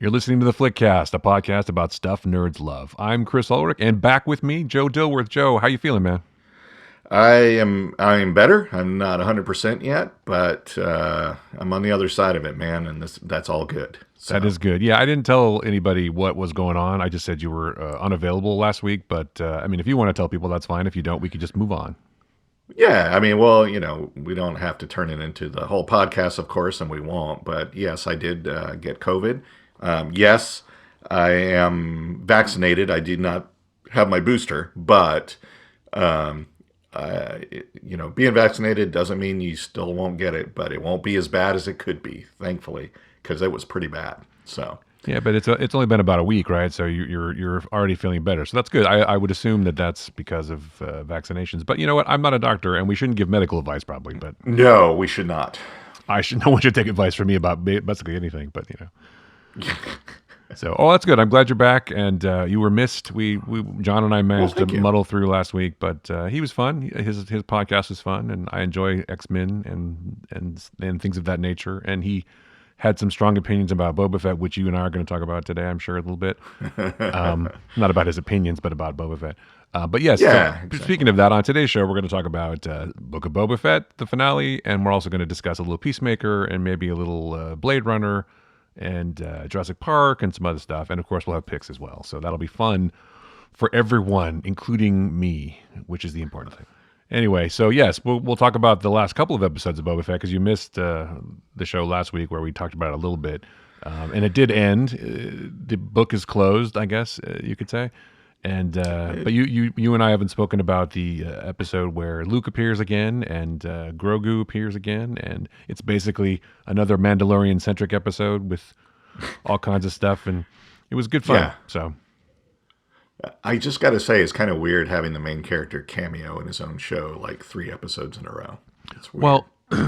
You're listening to the Flickcast, a podcast about stuff nerds love. I'm Chris Ulrich, and back with me, Joe Dilworth. Joe, how you feeling, man? I'm better. I'm not 100% yet, but I'm on the other side of it, man, and that's all good. So. That is good. Yeah, I didn't tell anybody what was going on. I just said you were unavailable last week, but I mean, if you want to tell people, that's fine. If you don't, we could just move on. Yeah, I mean, well, we don't have to turn it into the whole podcast, of course, and we won't. But yes, I did get COVID. Yes, I am vaccinated. I did not have my booster, but being vaccinated doesn't mean you still won't get it, but it won't be as bad as it could be, thankfully, because it was pretty bad. So. Yeah, but it's only been about a week, right? So you're already feeling better, so that's good. I would assume that's because of vaccinations. But you know what? I'm not a doctor, and we shouldn't give medical advice, probably. But no, we should not. No one should take advice from me about basically anything. But So, that's good. I'm glad you're back, and you were missed. We John and I managed to muddle through last week, but he was fun. His podcast was fun, and I enjoy X-Men and things of that nature. And he had some strong opinions about Boba Fett, which you and I are going to talk about today, I'm sure, a little bit. Not about his opinions, but about Boba Fett. But yes, exactly. Speaking of that, on today's show, we're going to talk about Book of Boba Fett, the finale, and we're also going to discuss a little Peacemaker and maybe a little Blade Runner and Jurassic Park and some other stuff. And of course, we'll have picks as well. So that'll be fun for everyone, including me, which is the important thing. Anyway, so yes, we'll talk about the last couple of episodes of Boba Fett because you missed the show last week where we talked about it a little bit. And it did end. The book is closed, I guess you could say. And but you and I haven't spoken about the episode where Luke appears again and Grogu appears again, and it's basically another Mandalorian-centric episode with all kinds of stuff, and it was good fun. Yeah. So I just got to say, it's kind of weird having the main character cameo in his own show like 3 episodes in a row. It's weird. Well,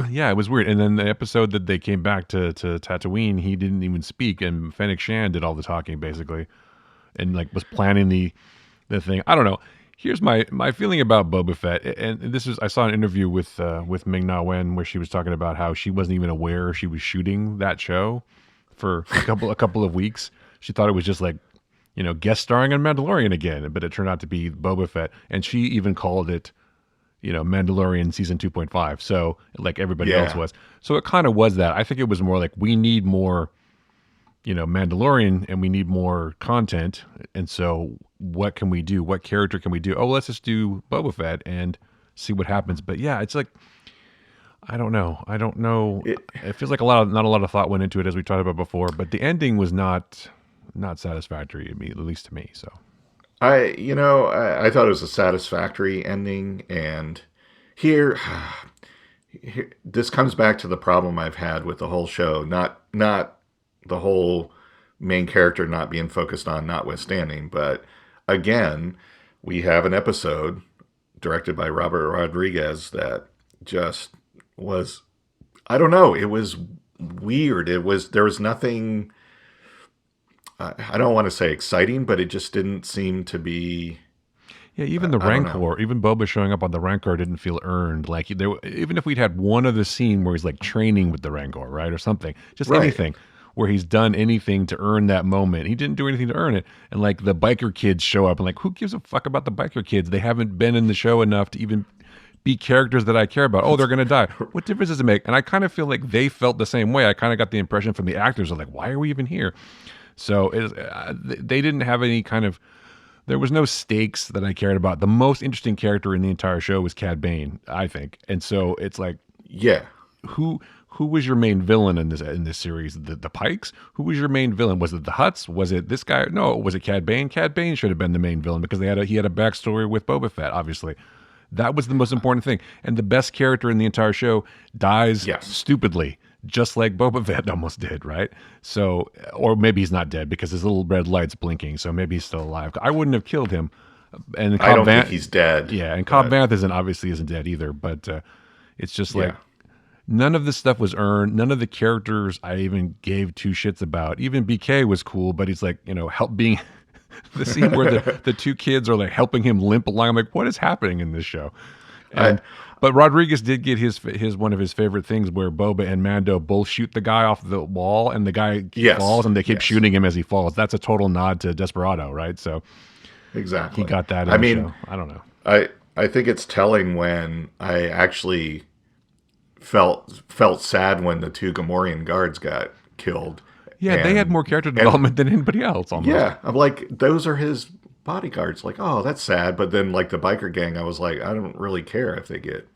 yeah, it was weird. And then the episode that they came back to Tatooine, he didn't even speak, and Fennec Shand did all the talking basically, and like was planning the thing. I don't know. Here's my feeling about Boba Fett, and this is I saw an interview with Ming-Na Wen where she was talking about how she wasn't even aware she was shooting that show for a couple of weeks. She thought it was just like, guest starring on Mandalorian again, but it turned out to be Boba Fett, and she even called it, Mandalorian season 2.5. So like everybody else was. So it kind of was that. I think it was more like we need more, Mandalorian, and we need more content. And so what can we do? What character can we do? Oh, let's just do Boba Fett and see what happens. But yeah, it's like, I don't know. It feels like not a lot of thought went into it, as we talked about before, but the ending was not satisfactory to me, at least to me. So I thought it was a satisfactory ending, and here this comes back to the problem I've had with the whole show. Not the whole main character not being focused on, notwithstanding, but again, we have an episode directed by Robert Rodriguez that just was, I don't know, it was weird. There was nothing, I don't want to say exciting, but it just didn't seem to be. Yeah, even the Rancor, even Boba showing up on the Rancor didn't feel earned. Like even if we'd had one other scene where he's like training with the Rancor, right, or something, just anything where he's done anything to earn that moment. He didn't do anything to earn it. And like the biker kids show up, and like, who gives a fuck about the biker kids? They haven't been in the show enough to even be characters that I care about. Oh, they're going to die. What difference does it make? And I kind of feel like they felt the same way. I kind of got the impression from the actors of like, why are we even here? So they didn't have any kind of, there was no stakes that I cared about. The most interesting character in the entire show was Cad Bane, I think. And so it's like, yeah, who was your main villain in this series? The Pikes? Who was your main villain? Was it the Hutts? Was it this guy? No, was it Cad Bane? Cad Bane should have been the main villain because he had a backstory with Boba Fett, obviously. That was the most important thing. And the best character in the entire show dies stupidly, just like Boba Fett almost did, right? So, or maybe he's not dead because his little red light's blinking, so maybe he's still alive. I wouldn't have killed him. And I don't think he's dead. Yeah, and Cobb Vanth obviously isn't dead either, but it's just like, none of this stuff was earned. None of the characters I even gave 2 shits about. Even BK was cool, but he's like, help being the scene where the 2 kids are like helping him limp along. I'm like, what is happening in this show? And But Rodriguez did get his one of his favorite things where Boba and Mando both shoot the guy off the wall, and the guy falls, and they keep shooting him as he falls. That's a total nod to Desperado, right? So exactly, he got that in the show. I don't know. I think it's telling when I actually felt sad when the 2 Gamorrean guards got killed. Yeah, they had more character development than anybody else. Almost. Yeah, I'm like, those are his bodyguards. Like, oh, that's sad. But then, like the biker gang, I was like, I don't really care if they get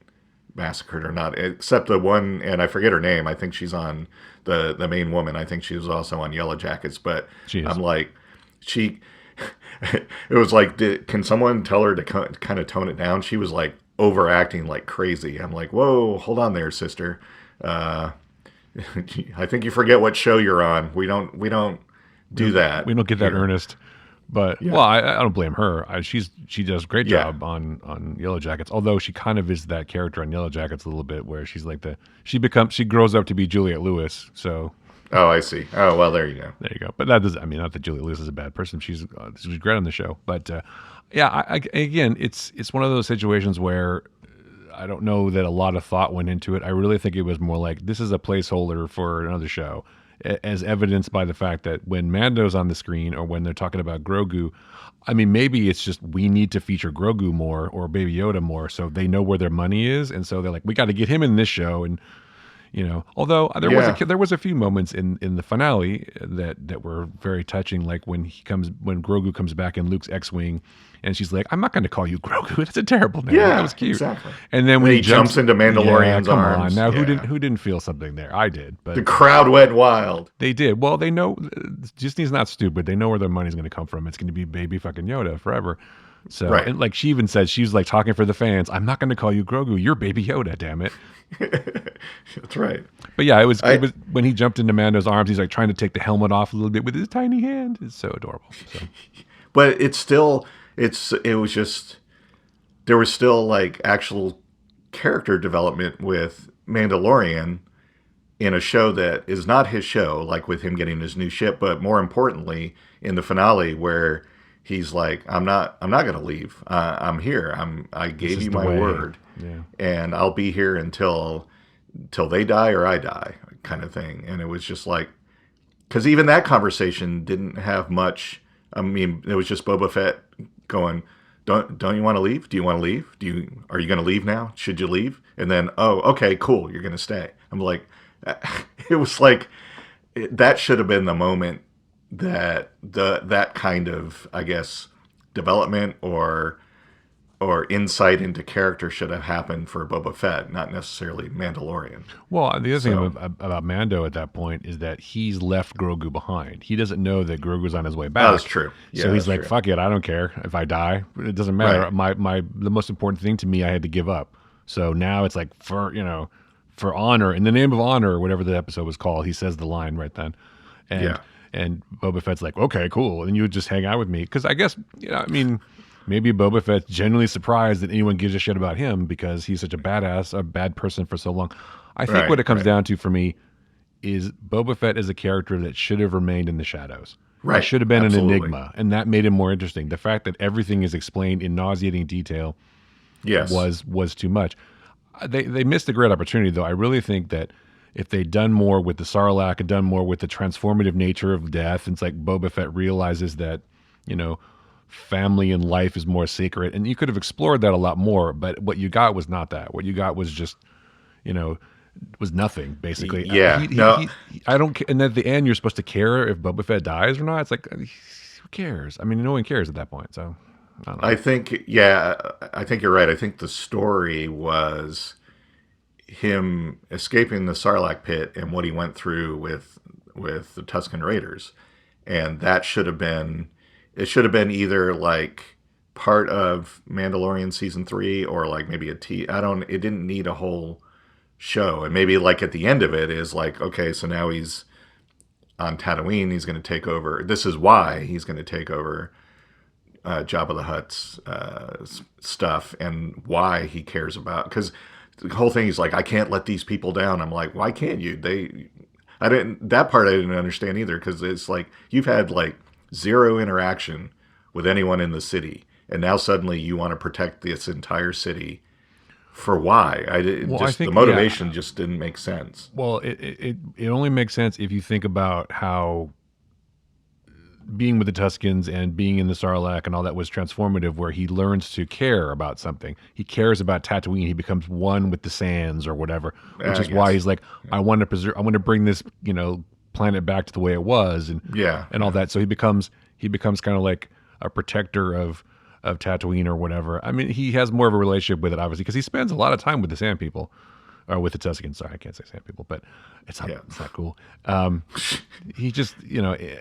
massacred or not, except the one, and I forget her name. I think she's on the main woman. I think she was also on Yellow Jackets. But I'm like, it was like, can someone tell her to kind of tone it down? She was like overacting like crazy. I'm like, whoa, hold on there, sister. I think you forget what show you're on. We don't do that. We don't get that earnest. But well, I don't blame her. She does a great job on Yellow Jackets. Although she kind of is that character on Yellow Jackets a little bit, where she's like she grows up to be Juliette Lewis. So. Oh, I see. Oh, well, there you go. There you go. But that does. I mean, not that Juliette Lewis is a bad person. She's great on the show. But again, it's one of those situations where I don't know that a lot of thought went into it. I really think it was more like this is a placeholder for another show, as evidenced by the fact that when Mando's on the screen or when they're talking about Grogu, I mean, maybe it's just we need to feature Grogu more or Baby Yoda more so they know where their money is. And so they're like, we got to get him in this show. And, although there was a few moments in the finale that were very touching, like when Grogu comes back in Luke's X-Wing, and she's like, I'm not going to call you Grogu. That's a terrible name. Yeah, that was cute. Exactly. And then when he jumps into Mandalorian's arms. Now, who didn't feel something there? I did. But the crowd went wild. They did. Well, they know Disney's not stupid. They know where their money's going to come from. It's going to be baby fucking Yoda forever. So, and like she even said, she's like talking for the fans. I'm not going to call you Grogu. You're Baby Yoda. Damn it. That's right. But yeah, it was when he jumped into Mando's arms. He's like trying to take the helmet off a little bit with his tiny hand. It's so adorable. So. But it's still. It was just, there was still like actual character development with Mandalorian in a show that is not his show, like with him getting his new ship, but more importantly in the finale where he's like, I'm not going to leave. I'm here. I gave you my word, and I'll be here until they die or I die, kind of thing. And it was just like, because even that conversation didn't have much. I mean, it was just Boba Fett going, don't you want to leave? Do you want to leave? Are you going to leave now? Should you leave? And then, oh, okay, cool, you're going to stay. I'm like, it was like, that should have been the moment that that kind of, I guess, development or insight into character should have happened for Boba Fett, not necessarily Mandalorian. Well, the other thing about Mando at that point is that he's left Grogu behind. He doesn't know that Grogu's on his way back. That's true. Yeah, so he's like, true. Fuck it, I don't care if I die. It doesn't matter. Right. The most important thing to me I had to give up. So now it's like for honor, in the name of honor, or whatever the episode was called, he says the line right then. And Boba Fett's like, okay, cool. And you would just hang out with me. Because I guess, maybe Boba Fett's genuinely surprised that anyone gives a shit about him because he's such a bad person for so long. I think what it comes down to for me is Boba Fett is a character that should have remained in the shadows. Right. It should have been an enigma, and that made him more interesting. The fact that everything is explained in nauseating detail was too much. They missed a great opportunity, though. I really think that if they'd done more with the Sarlacc and done more with the transformative nature of death, it's like Boba Fett realizes that, family and life is more sacred, and you could have explored that a lot more, but what you got was not that. What you got was just, was nothing, basically. I don't care. And at the end, you're supposed to care if Boba Fett dies or not. It's like, who cares? I mean, no one cares at that point, so I don't know. I think you're right. I think the story was him escaping the Sarlacc pit and what he went through with the Tusken Raiders, and that should have been either like part of Mandalorian season 3 or like maybe it didn't need a whole show. And maybe like at the end of it is like, okay, so now he's on Tatooine, he's going to take over. This is why he's going to take over Jabba the Hutt's stuff and why he cares about, because the whole thing is like, I can't let these people down. I'm like, why can't you? That part I didn't understand either, because it's like you've had like zero interaction with anyone in the city, and now suddenly you want to protect this entire city for why. I think The motivation just didn't make sense. Well, it only makes sense if you think about how being with the Tuscans and being in the Sarlacc and all that was transformative, where he learns to care about something. He cares about Tatooine. He becomes one with the sands or whatever, which is why he's like, I want to preserve. I want to bring this, planet back to the way it was, and all that. So he becomes kind of like a protector of Tatooine or whatever. I mean, he has more of a relationship with it, obviously, because he spends a lot of time with the Sand People. Or with the Tuscans, sorry, I can't say Sand People, but it's not cool. He just,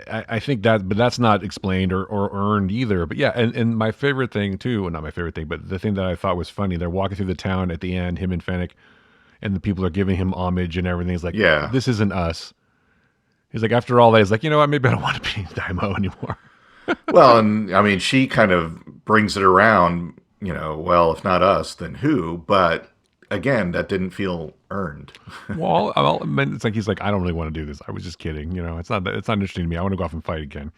I think that, but that's not explained or earned either. But yeah, and my favorite thing too, well, not my favorite thing, but the thing that I thought was funny, they're walking through the town at the end, him and Fennec, and the people are giving him homage and everything. He's like, this isn't us. He's like, after all that, he's like, you know what, maybe I don't want to be Daimo anymore. Well, and I mean, she kind of brings it around, well, if not us, then who? But again, that didn't feel earned. Well, it's like he's like, I don't really want to do this. I was just kidding. It's not interesting to me. I want to go off and fight again,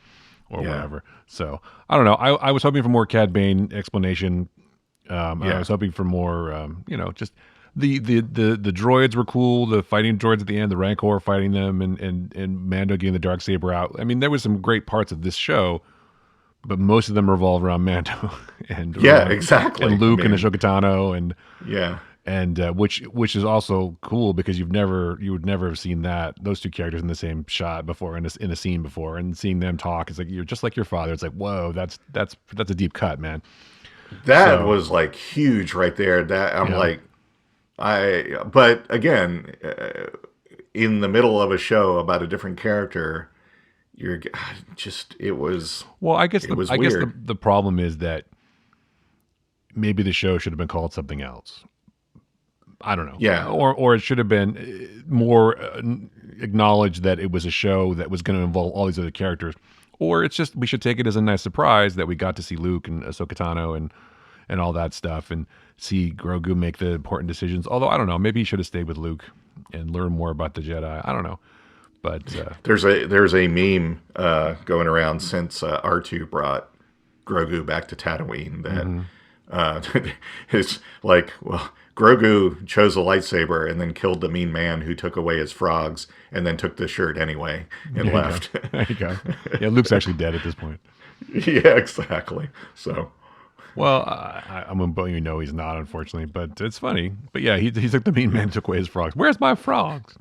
or whatever. So I don't know. I was hoping for more Cad Bane explanation. I was hoping for more. Just the droids were cool. The fighting droids at the end, the Rancor fighting them, and Mando getting the Darksaber out. I mean, there was some great parts of this show, but most of them revolve around Mando and exactly, and Luke and Ahsoka Tano and which is also cool because you would never have seen those two characters in the same shot before in a scene before, and seeing them talk, it's like, you're just like your father. It's like, whoa, that's a deep cut, man. That was like huge right there. That I'm like, but again, in the middle of a show about a different character, it was. Well, I guess the problem is that maybe the show should have been called something else. I don't know. Yeah. Or it should have been more acknowledged that it was a show that was going to involve all these other characters. Or it's just, we should take it as a nice surprise that we got to see Luke and Ahsoka Tano and all that stuff, and see Grogu make the important decisions. Although, I don't know, maybe he should have stayed with Luke and learn more about the Jedi. I don't know. But there's a meme going around since R2 brought Grogu back to Tatooine that it's like, well, Grogu chose a lightsaber and then killed the mean man who took away his frogs and then took the shirt anyway and left. There you go. Yeah, Luke's actually dead at this point. Yeah, exactly. So, well, I'm going to bet he's not, unfortunately, but it's funny. But yeah, he took the mean man, took away his frogs. Where's my frogs?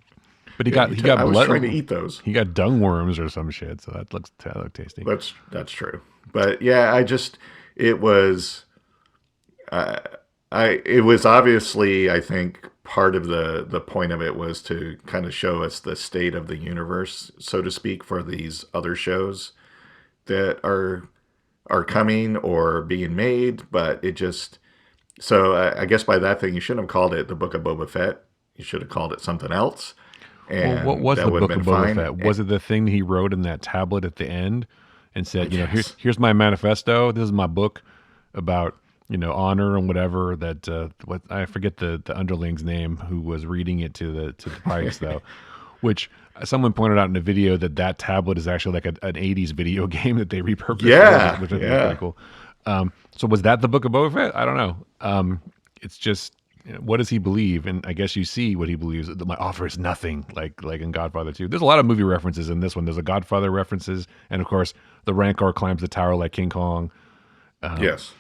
But he got I was blood. Trying to eat those. He got dung worms or some shit, so that looked tasty. That's true. But yeah, it was. It was obviously, I think, part of the point of it was to kind of show us the state of the universe, so to speak, for these other shows that are coming or being made. But it just, so I guess by that thing, you shouldn't have called it the Book of Boba Fett. You should have called it something else. And what was the Book of Boba Fett? Was it the thing he wrote in that tablet at the end and said, here's my manifesto. This is my book about, honor and whatever, that what I forget the underling's name who was reading it to the Pikes though, which someone pointed out in a video that tablet is actually like an 80s video game that they repurposed. Yeah, which I think is pretty cool. So was that the Book of Boba Fett? I don't know. It's just, what does he believe? And I guess you see what he believes. My offer is nothing, like in Godfather 2. There's a lot of movie references in this one. There's a Godfather references, and of course the Rancor climbs the tower like King Kong. Yes.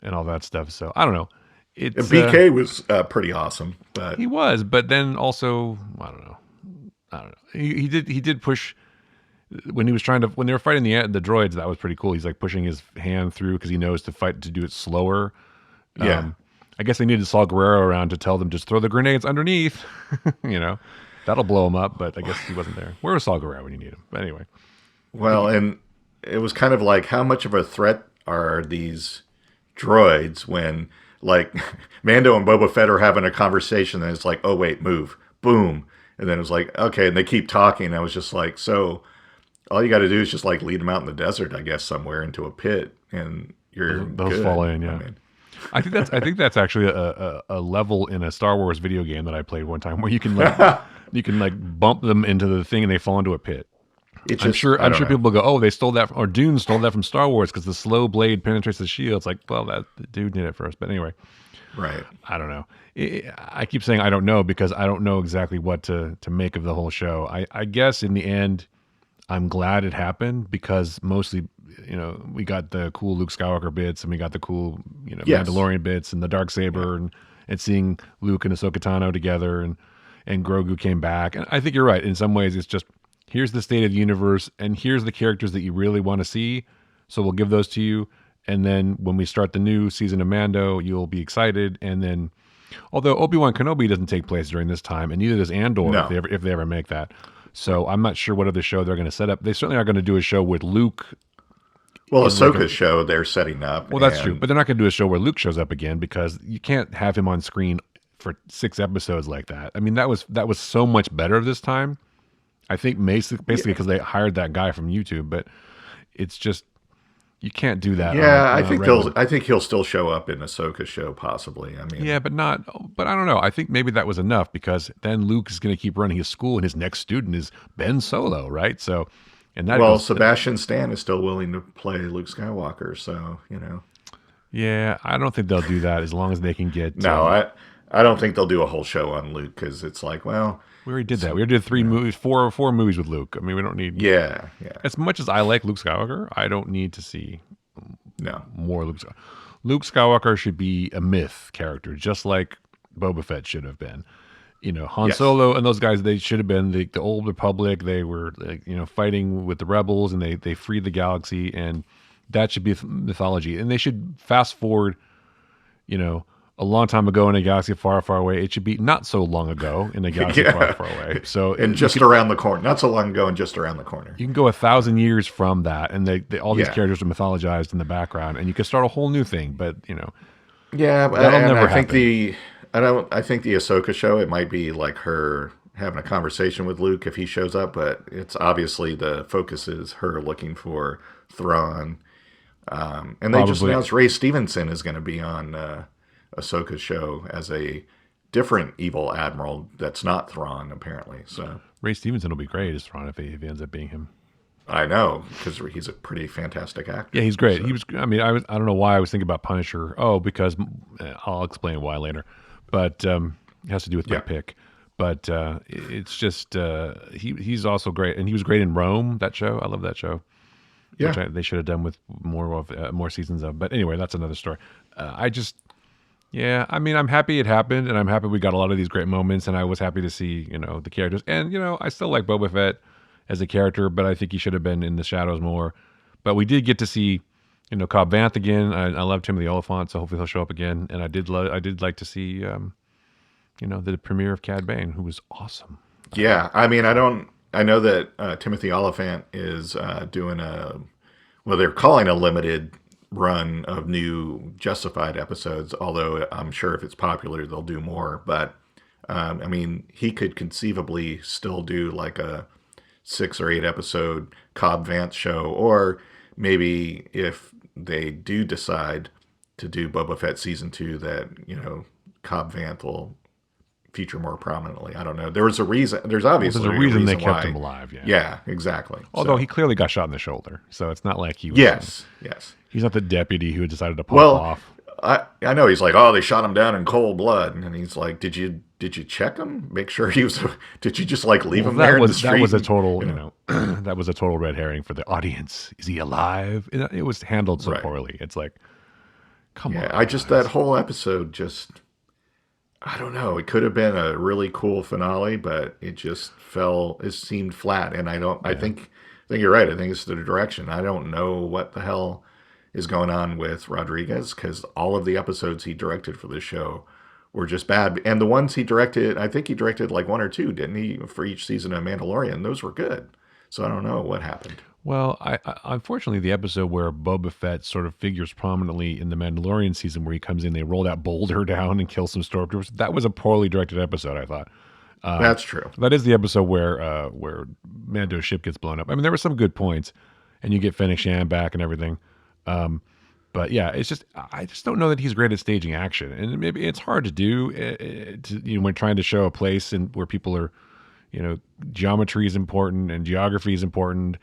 And all that stuff. So I don't know. It's BK was pretty awesome, but he was. But then also, I don't know. He did push when he was when they were fighting the droids. That was pretty cool. He's like pushing his hand through because he knows to do it slower. Yeah. I guess they needed Saul Guerrero around to tell them just throw the grenades underneath. That'll blow him up. But I guess he wasn't there. Where was Saul Guerrero when you need him? But anyway. Well, and it was kind of like, how much of a threat are these droids when, like, Mando and Boba Fett are having a conversation and it's like, oh wait, move, boom, and then it was like, okay, and they keep talking. I was just like, so all you got to do is just like lead them out in the desert, I guess, somewhere into a pit, and those fall in. Yeah, I think that's actually a level in a Star Wars video game that I played one time where you can like bump them into the thing and they fall into a pit. It I'm just, sure. I I'm don't sure know. people go, "Oh, they stole that," or Dune stole that from Star Wars because the slow blade penetrates the shield. It's like, well, that the dude did it first. But anyway, Right. I don't know. I keep saying I don't know because I don't know exactly what to make of the whole show. I guess in the end, I'm glad it happened because mostly, we got the cool Luke Skywalker bits and we got the cool, Yes. Mandalorian bits and the dark Yeah. saber and seeing Luke and Ahsoka Tano together and Grogu came back. And I think you're right. In some ways, it's just here's the state of the universe and here's the characters that you really want to see. So we'll give those to you. And then when we start the new season of Mando, you'll be excited. And then, although Obi-Wan Kenobi doesn't take place during this time, and neither does Andor No. if they ever make that. So I'm not sure what other show they're going to set up. They certainly are going to do a show with Luke. Well, In like Ahsoka's show they're setting up. well, that's true, but they're not going to do a show where Luke shows up again because you can't have him on screen for 6 episodes like that. I mean, that was so much better this time. I think basically because they hired that guy from YouTube, but it's just you can't do that. Yeah, regular. I think he'll still show up in Ahsoka's show, possibly. I mean, Yeah, but not. But I don't know. I think maybe that was enough because then Luke is going to keep running his school, and his next student is Ben Solo, right? So, and that well, goes. Sebastian Stan is still willing to play Luke Skywalker, so Yeah, I don't think they'll do that as long as they can get. No, I don't think they'll do a whole show on Luke because it's like, well, We already did that. We already did 3 movies, four movies with Luke. I mean, we don't need. yeah, As much as I like Luke Skywalker, I don't need to see no, more Luke Skywalker. Luke Skywalker should be a myth character, just like Boba Fett should have been. Han Yes. Solo and those guys, they should have been the old Republic. They were, fighting with the rebels, and they freed the galaxy, and that should be mythology. And they should fast forward, a long time ago in a galaxy far, far away. It should be not so long ago in a galaxy far, far away. So and just around the corner, not so long ago, and just around the corner. you can go 1,000 years from that, and all these Yeah. characters are mythologized in the background, and you can start a whole new thing. But Yeah, but that'll and never I think happen. I think the Ahsoka show, it might be like her having a conversation with Luke if he shows up, but it's obviously the focus is her looking for Thrawn. And they just Probably. announced Ray Stevenson is going to be on Ahsoka's show as a different evil admiral that's not Thrawn, apparently. So Ray Stevenson will be great as Thrawn if he ends up being him. I know because he's a pretty fantastic actor. Yeah, he's great. So, He was. I mean, I don't know why I was thinking about Punisher. Oh, because I'll explain why later. But it has to do with my yeah, pick. But it's just he's also great, and he was great in Rome. That show, I love that show. yeah. They should have done with more seasons of. But anyway, that's another story. Yeah, I mean, I'm happy it happened, and I'm happy we got a lot of these great moments, and I was happy to see the characters, and I still like Boba Fett as a character, but I think he should have been in the shadows more. But we did get to see Cobb Vanth again. I loved him, the Oliphant, so hopefully he'll show up again. And I did like to see the premiere of Cad Bane, who was awesome. Yeah, I mean, I know that Timothy Oliphant is doing well, they're calling a limited run of new Justified episodes, although I'm sure if it's popular, they'll do more. But, I mean, he could conceivably still do like a 6 or 8 episode Cobb Vanth show, or maybe if they do decide to do Boba Fett season 2, that, Cobb Vanth will feature more prominently. I don't know. There was a reason. There's obviously There's a reason they why. kept him alive. Yeah. Yeah, exactly. Although So, he clearly got shot in the shoulder, so it's not like he was. yes, yes. He's not the deputy who decided to pop Well, off. I know he's like, oh, they shot him down in cold blood, and he's like, did you check him? Make sure he was. Did you just like leave him there in the street? That was a total, that was a total red herring for the audience. Is he alive? It was handled so Right. poorly. It's like, come Yeah, on. I just that whole episode just. I don't know. It could have been a really cool finale, but it just fell. It seemed flat, and I don't. I think you're right. I think it's the direction. I don't know what the hell is going on with Rodriguez because all of the episodes he directed for this show were just bad, and the ones he directed, I think he directed like 1 or 2, didn't he, for each season of Mandalorian? Those were good. So I don't know what happened. Well, I unfortunately the episode where Boba Fett sort of figures prominently in the Mandalorian season, where he comes in, they roll that boulder down and kill some stormtroopers. That was a poorly directed episode, I thought. That's true. That is the episode where Mando's ship gets blown up. I mean, there were some good points, and you get Fennec Shand back and everything. But yeah, it's just I just don't know that he's great at staging action, and maybe it's hard to do when trying to show a place and where people are, geometry is important and geography is important.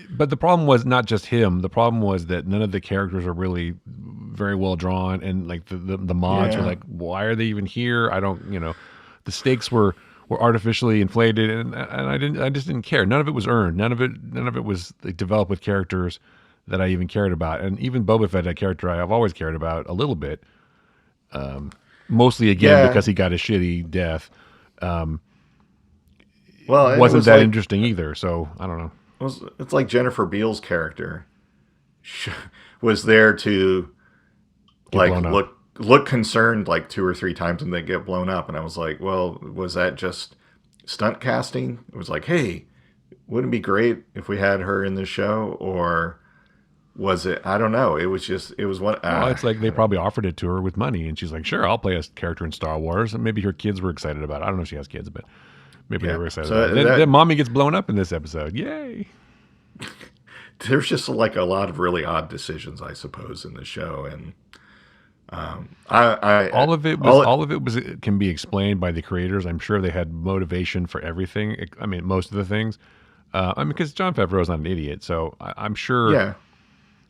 But the problem was not just him. The problem was that none of the characters are really very well drawn, and like the mods are like, why are they even here? I don't, the stakes were artificially inflated, and I just didn't care. None of it was earned. None of it was like, developed with characters that I even cared about. And even Boba Fett, a character I've always cared about a little bit, mostly again because he got a shitty death. Wasn't that interesting either. So I don't know. It's like Jennifer Beals' character was there to look concerned like 2 or 3 times and then get blown up, and I was like, well, was that just stunt casting? It was like, hey, wouldn't it be great if we had her in the show, or was it? I don't know. It was what. Well, it's like they probably offered it to her with money, and she's like, sure, I'll play a character in Star Wars, and maybe her kids were excited about it. I don't know if she has kids, but. Maybe they were excited. So then mommy gets blown up in this episode. Yay! There's just like a lot of really odd decisions, I suppose, in the show, and all of it can be explained by the creators. I'm sure they had motivation for everything. I mean, most of the things. Because Jon Favreau is not an idiot, so I'm sure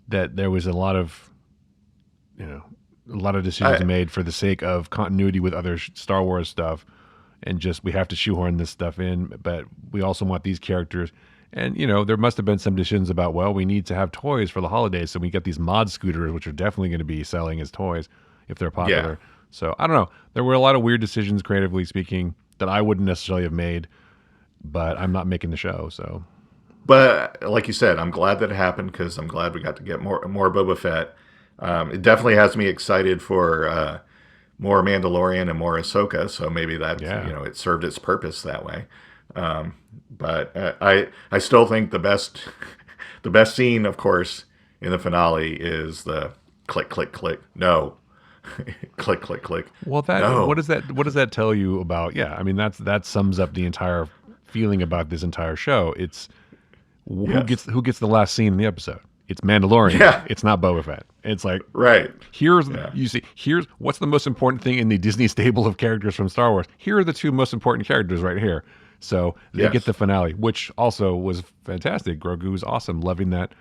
that there was a lot of decisions made for the sake of continuity with other Star Wars stuff. And just, we have to shoehorn this stuff in, but we also want these characters. And, there must have been some decisions about, well, we need to have toys for the holidays. So we get these mod scooters, which are definitely going to be selling as toys if they're popular. Yeah. So I don't know. There were a lot of weird decisions, creatively speaking, that I wouldn't necessarily have made, but I'm not making the show. So, but like you said, I'm glad that it happened because I'm glad we got to get more Boba Fett. It definitely has me excited for more Mandalorian and more Ahsoka, so maybe that it served its purpose that way. But I still think the best scene, of course, in the finale is the click click click. No, click click click. Well, what does that tell you about? Yeah, I mean that sums up the entire feeling about this entire show. It's who gets the last scene in the episode. It's Mandalorian. Yeah. It's not Boba Fett. It's like, right. Here's what's the most important thing in the Disney stable of characters from Star Wars. Here are the 2 most important characters right here. So they get the finale, which also was fantastic. Grogu was awesome. Loving that.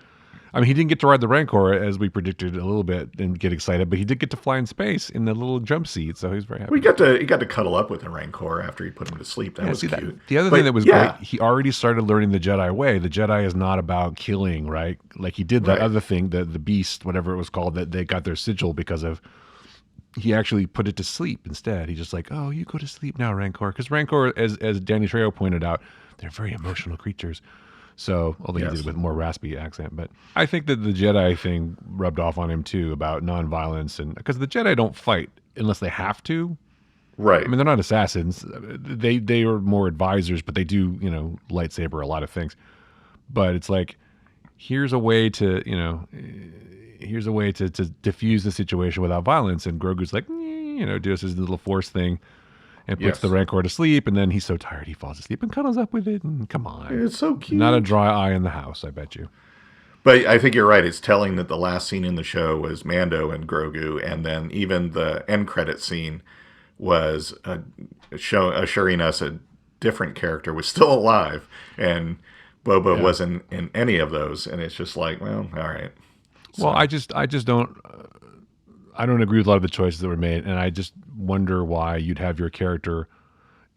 I mean, he didn't get to ride the Rancor as we predicted a little bit and get excited, but he did get to fly in space in the little jump seat, so he was very happy. He got to cuddle up with the Rancor after he put him to sleep. That was cute. The other thing that was great, he already started learning the Jedi way. The Jedi is not about killing, right? Like he did that other thing, the Beast, whatever it was called, that they got their sigil because of. He actually put it to sleep instead. He's just like, oh, you go to sleep now, Rancor. Because Rancor, as Danny Trejo pointed out, they're very emotional creatures. So, although he did it with a more raspy accent. But I think that the Jedi thing rubbed off on him, too, about nonviolence. And because the Jedi don't fight unless they have to. Right. I mean, they're not assassins. They are more advisors, but they do, lightsaber a lot of things. But it's like, here's a way to diffuse the situation without violence. And Grogu's like, does his little force thing. And puts the Rancor to sleep, and then he's so tired he falls asleep and cuddles up with it. And come on, it's so cute. Not a dry eye in the house, I bet you. But I think you're right. It's telling that the last scene in the show was Mando and Grogu, and then even the end credit scene was assuring us a different character was still alive, and Boba wasn't in any of those. And it's just like, well, all right. So. Well, I just don't. I don't agree with a lot of the choices that were made, and I just wonder why you'd have your character,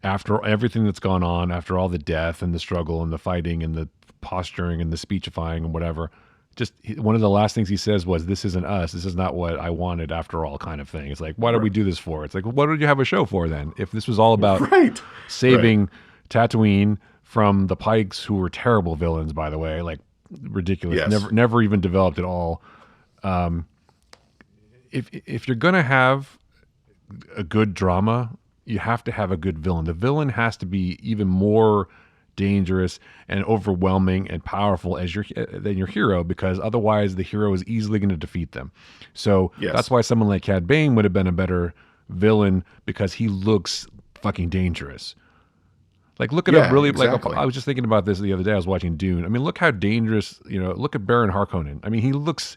after everything that's gone on, after all the death and the struggle and the fighting and the posturing and the speechifying and whatever, just one of the last things he says was, this isn't us, this is not what I wanted after all, kind of thing. It's like, why did we do this for? It's like, well, what did you have a show for then? If this was all about saving Tatooine from the Pikes, who were terrible villains, by the way, like ridiculous, never even developed at all. If you're going to have a good drama, you have to have a good villain. The villain has to be even more dangerous and overwhelming and powerful than your hero, because otherwise the hero is easily going to defeat them. So that's why someone like Cad Bane would have been a better villain, because he looks fucking dangerous. Like, look at exactly. Like, I was just thinking about this the other day. I was watching Dune. I mean, look how dangerous, look at Baron Harkonnen. I mean, he looks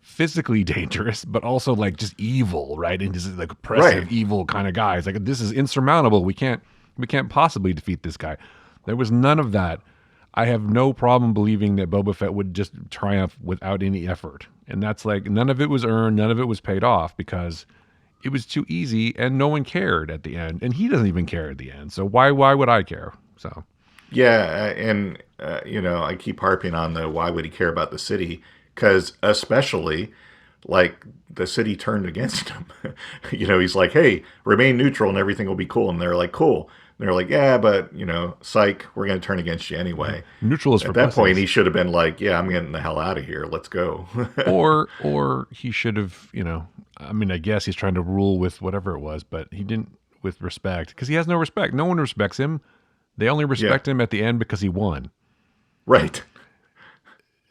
physically dangerous, but also like just evil, right? And just like oppressive, evil kind of guy. It's like, this is insurmountable. We can't We can't possibly defeat this guy. There was none of that. I have no problem believing that Boba Fett would just triumph without any effort. And that's like, none of it was earned, none of it was paid off because it was too easy and no one cared at the end. And he doesn't even care at the end. So why would I care? So. Yeah, and I keep harping on the why would he care about the city? Because especially, like, the city turned against him. He's like, "Hey, remain neutral and everything will be cool." And they're like, "Cool." And they're like, "Yeah, but psych, we're going to turn against you anyway." Neutral is for at that pussies. Point. He should have been like, "Yeah, I'm getting the hell out of here. Let's go." or he should have, I mean, I guess he's trying to rule with whatever it was, but he didn't with respect because he has no respect. No one respects him. They only respect him at the end because he won. Right.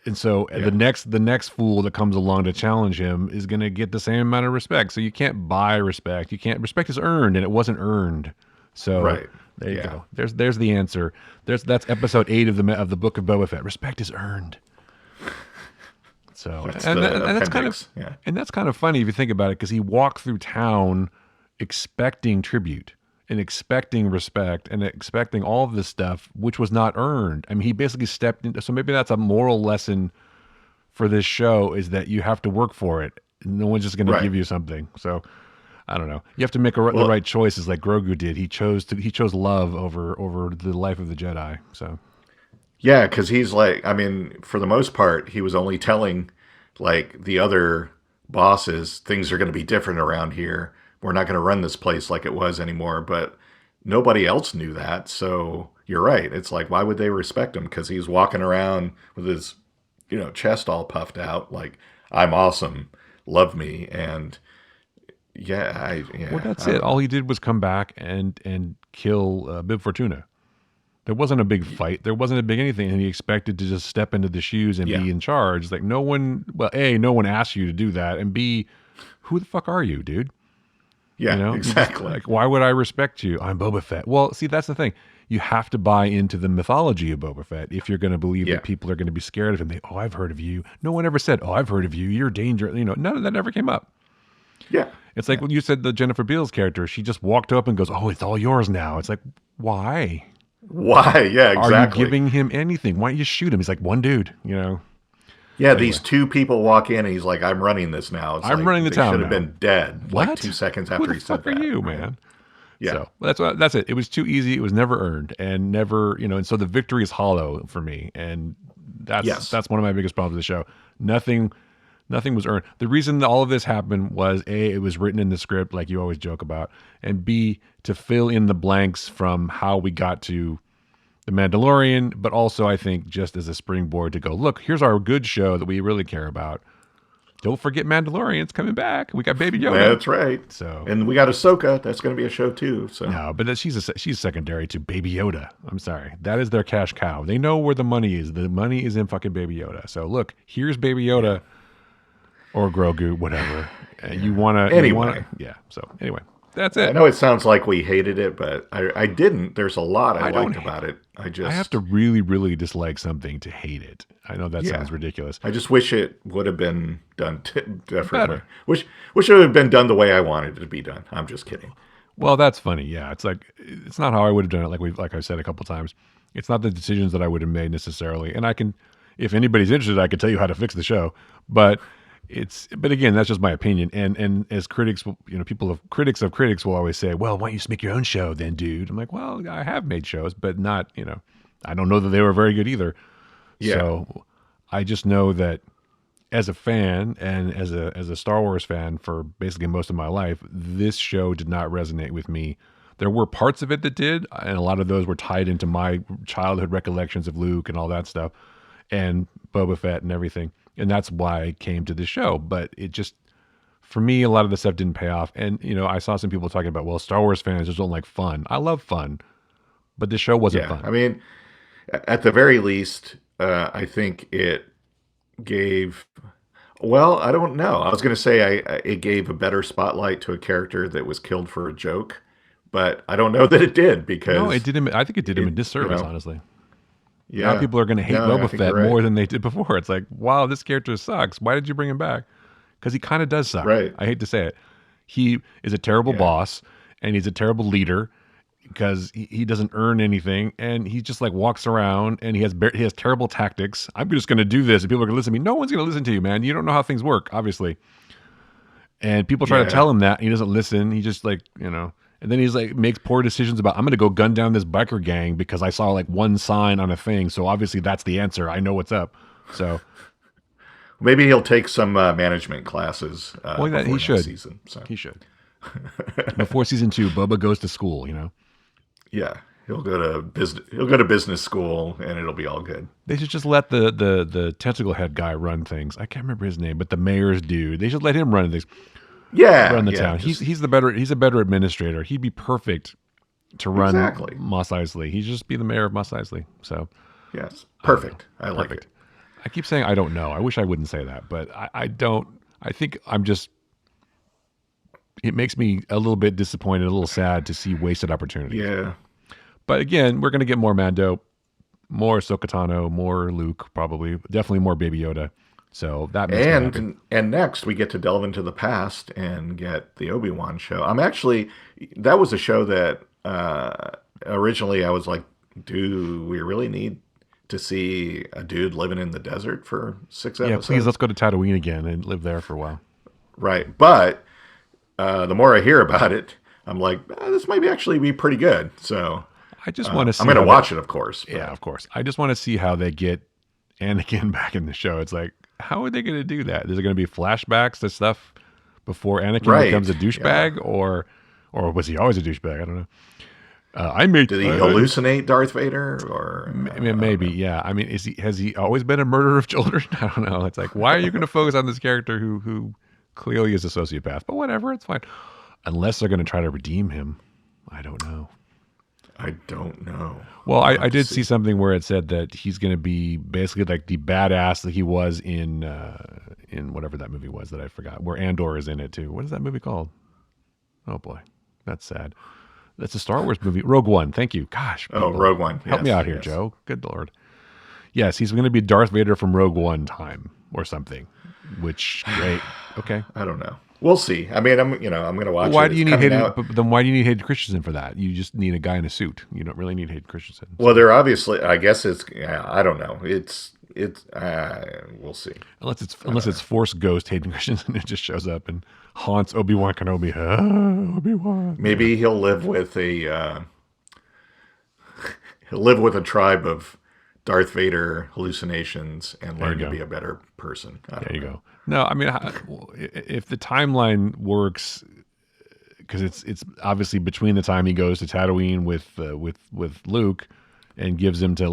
And so the next fool that comes along to challenge him is going to get the same amount of respect. So you can't buy respect. Respect is earned, and it wasn't earned. So there you go. There's the answer. That's episode 8 of the Book of Boba Fett. Respect is earned. So that's kind of funny if you think about it, because he walked through town expecting tribute and expecting respect and expecting all of this stuff, which was not earned. I mean, he basically stepped into, so maybe that's a moral lesson for this show, is that you have to work for it. No one's just going to give you something. So I don't know. You have to make the right choices, like Grogu did. He chose love over the life of the Jedi. So yeah, because he's like, I mean, for the most part, he was only telling like the other bosses things are going to be different around here. We're not going to run this place like it was anymore. But nobody else knew that. So you're right. It's like, why would they respect him? Because he's walking around with his, chest all puffed out, like, I'm awesome, love me. And well, that's it. All he did was come back and kill Bib Fortuna. There wasn't a big fight. There wasn't a big anything. And he expected to just step into the shoes and be in charge. It's like, no one asked you to do that. And B, who the fuck are you, dude? Yeah, exactly. Like, why would I respect you? I'm Boba Fett. Well, see, that's the thing. You have to buy into the mythology of Boba Fett if you're going to believe that people are going to be scared of him. I've heard of you. No one ever said, I've heard of you. You're dangerous. None of that ever came up. Yeah. It's like when you said the Jennifer Beals character, she just walked up and goes, "Oh, it's all yours now." It's like, why? Why? Yeah, exactly. Are you giving him anything? Why don't you shoot him? He's like one dude, Yeah, anyway. These two people walk in and he's like, I'm running this now. It's I'm running the town. Should have been dead what? like 2 seconds after he said that. Who the fuck are you, man? Yeah. So that's it. It was too easy. It was never earned, and never, and so the victory is hollow for me. And that's one of my biggest problems with the show. Nothing was earned. The reason all of this happened was A, it was written in the script, like you always joke about, and B, to fill in the blanks from how we got to The Mandalorian, but also I think just as a springboard to go, look, here's our good show that we really care about. Don't forget Mandalorian's coming back. We got Baby Yoda. That's right. And we got Ahsoka. That's going to be a show too. So no, but she's secondary to Baby Yoda. I'm sorry. That is their cash cow. They know where the money is. The money is in fucking Baby Yoda. So look, here's Baby Yoda or Grogu, whatever. You want to anyway. So anyway, that's it. I know it sounds like we hated it, but I didn't. There's a lot I liked about it. I have to really, really dislike something to hate it. I know that sounds ridiculous. I just wish it would have been done differently. Wish it would have been done the way I wanted it to be done. I'm just kidding. Well, that's funny. Yeah, it's like it's not how I would have done it. Like I said a couple times, it's not the decisions that I would have made necessarily. And I can, if anybody's interested, I can tell you how to fix the show. But again, that's just my opinion. And as critics, critics of critics will always say, well, why don't you just make your own show then, dude? I'm like, well, I have made shows, but not, I don't know that they were very good either. Yeah. So I just know that as a fan and as a Star Wars fan for basically most of my life, this show did not resonate with me. There were parts of it that did, and a lot of those were tied into my childhood recollections of Luke and all that stuff, and Boba Fett and everything. And that's why I came to the show. But it just, for me, a lot of the stuff didn't pay off. And, I saw some people talking about, well, Star Wars fans just don't like fun. I love fun, but the show wasn't fun. I mean, at the very least, I think it gave, well, I don't know. I was going to say it gave a better spotlight to a character that was killed for a joke, but I don't know that it did because... No, it did him. I think it did him a disservice, honestly. Yeah. Now people are going to hate Boba Fett more than they did before. It's like, wow, this character sucks. Why did you bring him back? Because he kind of does suck. Right. I hate to say it. He is a terrible boss, and he's a terrible leader. because he doesn't earn anything, and he just like walks around and he has terrible tactics. I'm just going to do this, and people are going to listen to me. No one's going to listen to you, man. You don't know how things work, obviously. And people try to tell him that, and he doesn't listen. He just like, and then he's like makes poor decisions about, I'm going to go gun down this biker gang because I saw like one sign on a thing. So obviously that's the answer. I know what's up. So maybe he'll take some management classes. Well, he should. Season, so. He should. Before season 2, Boba goes to school. Yeah, he'll go to business school, and it'll be all good. They should just let the tentacle head guy run things. I can't remember his name, but the mayor's dude. They should let him run things. Yeah, run the town. He's a better administrator. He'd be perfect to run Mos Eisley. He'd just be the mayor of Mos Eisley. So yes, perfect. I like it. I keep saying I don't know. I wish I wouldn't say that, but I don't. I think I'm just. It makes me a little bit disappointed, a little sad to see wasted opportunities. Yeah. But again, we're going to get more Mando, more Ahsoka Tano, more Luke, probably. Definitely more Baby Yoda. So that makes me happy. And next we get to delve into the past and get the Obi-Wan show. That was a show that originally I was like, do we really need to see a dude living in the desert for 6 episodes? Yeah, please, let's go to Tatooine again and live there for a while. Right. But the more I hear about it, I'm like, this might actually be pretty good. So I just want to see. I'm going to watch it, of course. But. Yeah, of course. I just want to see how they get Anakin back in the show. It's like, how are they going to do that? Is there going to be flashbacks to stuff before Anakin becomes a douchebag, or was he always a douchebag? I don't know. Did he hallucinate Darth Vader, or maybe? Yeah. I mean, has he always been a murderer of children? I don't know. It's like, why are you going to focus on this character who clearly is a sociopath? But whatever, it's fine. Unless they're going to try to redeem him, I don't know. Well, I did see something where it said that he's going to be basically like the badass that he was in whatever that movie was that I forgot, where Andor is in it too. What is that movie called? Oh boy, that's sad. That's a Star Wars movie. Rogue One. Thank you. Gosh. People. Rogue One. Help me out here, Joe. Good Lord. Yes, he's going to be Darth Vader from Rogue One time or something. Which, great. Okay. I don't know. We'll see. I mean, I'm going to watch why it. Do you need Hayden, then why do you need Hayden Christensen for that? You just need a guy in a suit. You don't really need Hayden Christensen. Well, they're obviously, I guess I don't know. We'll see. Unless it's Force Ghost Hayden Christensen, it just shows up and haunts Obi-Wan Kenobi. Obi-Wan. Maybe he'll live with a tribe of Darth Vader hallucinations and learn to be a better person. There you go. No, I mean, if the timeline works, because it's obviously between the time he goes to Tatooine with Luke and gives him to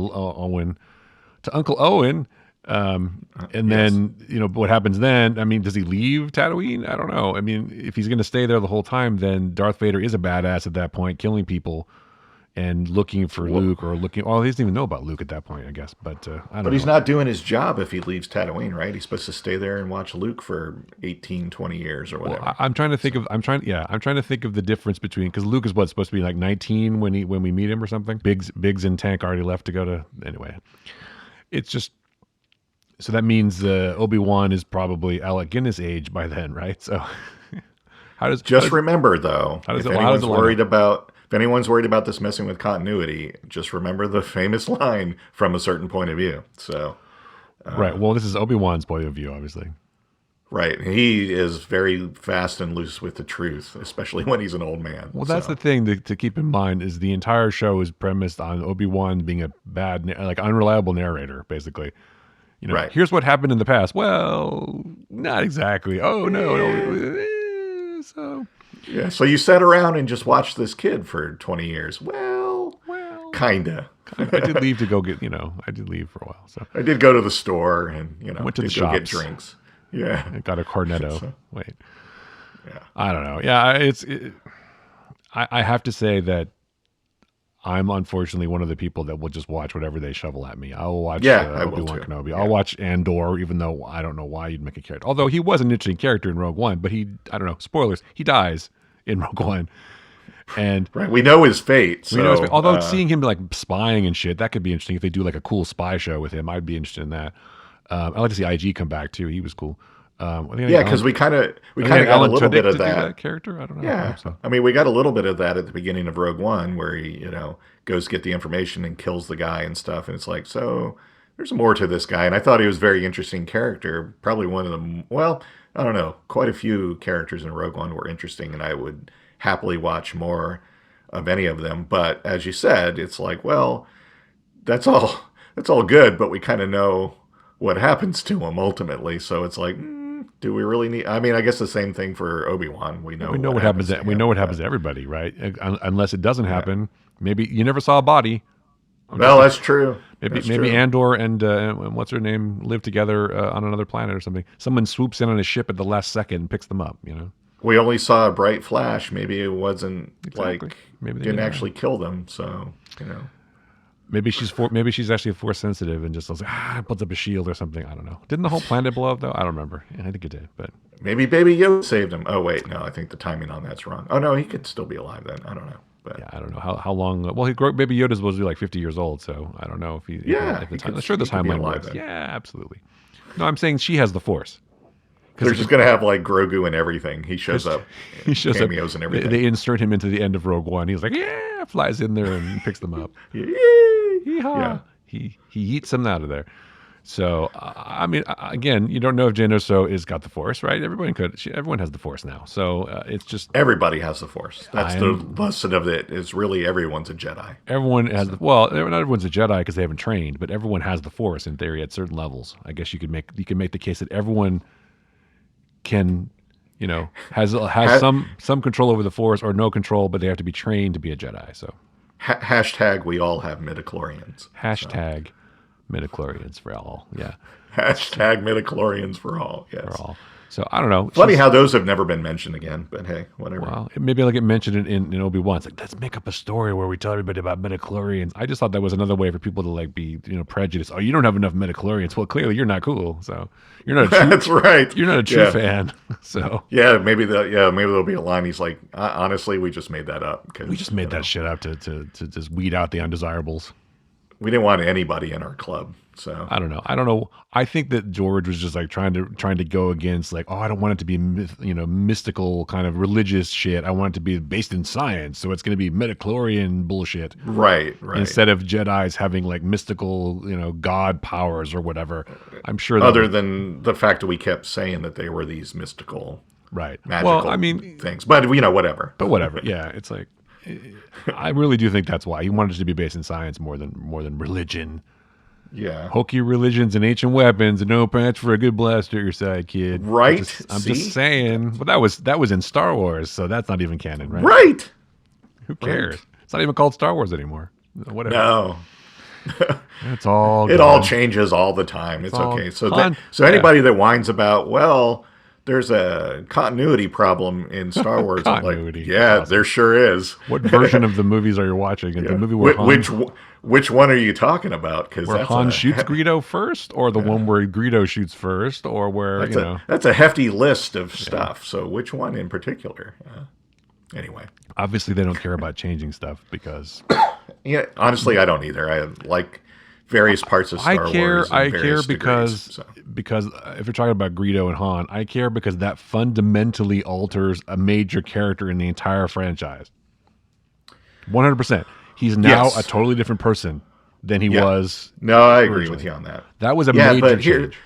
Uncle Owen, and then what happens then? I mean, does he leave Tatooine? I don't know. I mean, if he's going to stay there the whole time, then Darth Vader is a badass at that point, killing people and looking for Luke or looking. Oh, he doesn't even know about Luke at that point, I guess. But I don't know. But he's not doing his job if he leaves Tatooine, right? He's supposed to stay there and watch Luke for 18, 20 years or whatever. Well, I'm trying to think of the difference between, because Luke is supposed to be like 19 when we meet him or something. Biggs and Tank already left to go to anyway. It's just so that means Obi-Wan is probably Alec Guinness age by then, right? So remember though, if anyone's worried about this messing with continuity, just remember the famous line from a certain point of view. So, right. Well, this is Obi-Wan's point of view, obviously. Right. He is very fast and loose with the truth, especially when he's an old man. Well, that's the thing to keep in mind is the entire show is premised on Obi-Wan being a bad, like unreliable narrator, basically. Right. Here's what happened in the past. Well, not exactly. Oh, no. So... Yeah, so you sat around and just watched this kid for 20 years. Well, kinda. I did leave to go get, I did leave for a while. So I did go to the store and, went to the shops. Go Get drinks. Yeah. I got a cornetto. So, Wait. Yeah. I don't know. Yeah, I have to say that I'm unfortunately one of the people that will just watch whatever they shovel at me. I will watch Obi-Wan Kenobi. Yeah. I'll watch Andor, even though I don't know why you'd make a character. Although he was an interesting character in Rogue One, but I don't know, spoilers, he dies in Rogue One. And right, we know his fate. So, although seeing him like spying and shit, that could be interesting. If they do like a cool spy show with him, I'd be interested in that. I'd like to see IG come back too. He was cool. Yeah, because we kind of got a little bit of that character. I don't know. Yeah, so. I mean, we got a little bit of that at the beginning of Rogue One, where he goes get the information and kills the guy and stuff, and it's like, so there's more to this guy, and I thought he was a very interesting character. Probably one of them. Well, I don't know. Quite a few characters in Rogue One were interesting, and I would happily watch more of any of them. But as you said, it's like, well, that's all good, but we kind of know what happens to him ultimately. So it's like, do we really need? I mean, I guess the same thing for Obi-Wan. We know what happens. We know what happens to everybody, right? Unless it doesn't happen. Maybe you never saw a body. Well, that's true. Maybe Andor and what's her name live together on another planet or something. Someone swoops in on a ship at the last second and picks them up. We only saw a bright flash. Maybe it wasn't maybe didn't actually kill them. So Maybe she's actually force sensitive and just was like, puts up a shield or something. I don't know. Didn't the whole planet blow up though? I don't remember. Yeah, I think it did, but maybe Baby Yoda saved him. Oh wait, no, I think the timing on that's wrong. Oh no, he could still be alive then. I don't know. But yeah, I don't know how long. Well, Baby Yoda's supposed to be like 50 years old, so I don't know if he. Yeah, I'm sure the timeline works. Yeah, absolutely. No, I'm saying she has the force. They're just gonna have like Grogu and everything. He shows up. He shows cameos up. And everything. They insert him into the end of Rogue One. He's like, yeah, flies in there and picks them up. Yeah. He eats them out of there. So I mean, again, you don't know if Jyn Erso has got the Force, right? Everyone has the Force now. So it's just everybody has the Force. That's the lesson of it. Is really everyone's a Jedi. Everyone has not everyone's a Jedi because they haven't trained, but everyone has the Force in theory at certain levels. I guess you can make the case that everyone can, has some control over the Force or no control, but they have to be trained to be a Jedi. So hashtag we all have midichlorians. Hashtag midichlorians for all. Yeah. Hashtag midichlorians for all. Yes. For all. So I don't know. Funny how those have never been mentioned again, but hey, whatever. Well, maybe they'll get mentioned in Obi-Wan. It's like, let's make up a story where we tell everybody about midichlorians. I just thought that was another way for people to be prejudiced. Oh, you don't have enough midichlorians. Well, clearly you're not cool. So you're not a true, that's right. You're not a true fan. So maybe there'll be a line. He's like, honestly, we just made that up. We just made that shit up to just weed out the undesirables. We didn't want anybody in our club. So I don't know. I think that George was just trying to go against I don't want it to be mystical kind of religious shit. I want it to be based in science, so it's going to be midichlorian bullshit. Right. Instead of Jedis having mystical god powers or whatever. I'm sure other than the fact that we kept saying that they were these mystical, magical things. But whatever. But whatever. Yeah, it's like I really do think that's why he wanted it to be based in science more than religion. Yeah. Hokey religions and ancient weapons and no patch for a good blaster at your side, kid. Right. I'm just saying. But that was in Star Wars, so that's not even canon, right? Right. Who cares? Right. It's not even called Star Wars anymore. Whatever. No. It's all It all changes all the time. It's okay. So anybody that whines about, there's a continuity problem in Star Wars. Continuity. Awesome. There sure is. What version of the movies are you watching? The movie where which one are you talking about? Because where Han shoots Greedo first, or the one where Greedo shoots first, or where that's a hefty list of stuff. So which one in particular? Anyway, obviously they don't care about changing stuff because. Yeah, honestly, I don't either. I like various parts of Star Wars. I care because if you're talking about Greedo and Han, I care because that fundamentally alters a major character in the entire franchise. 100%. He's now a totally different person than he was. No, I agree with you on that. That was a major change.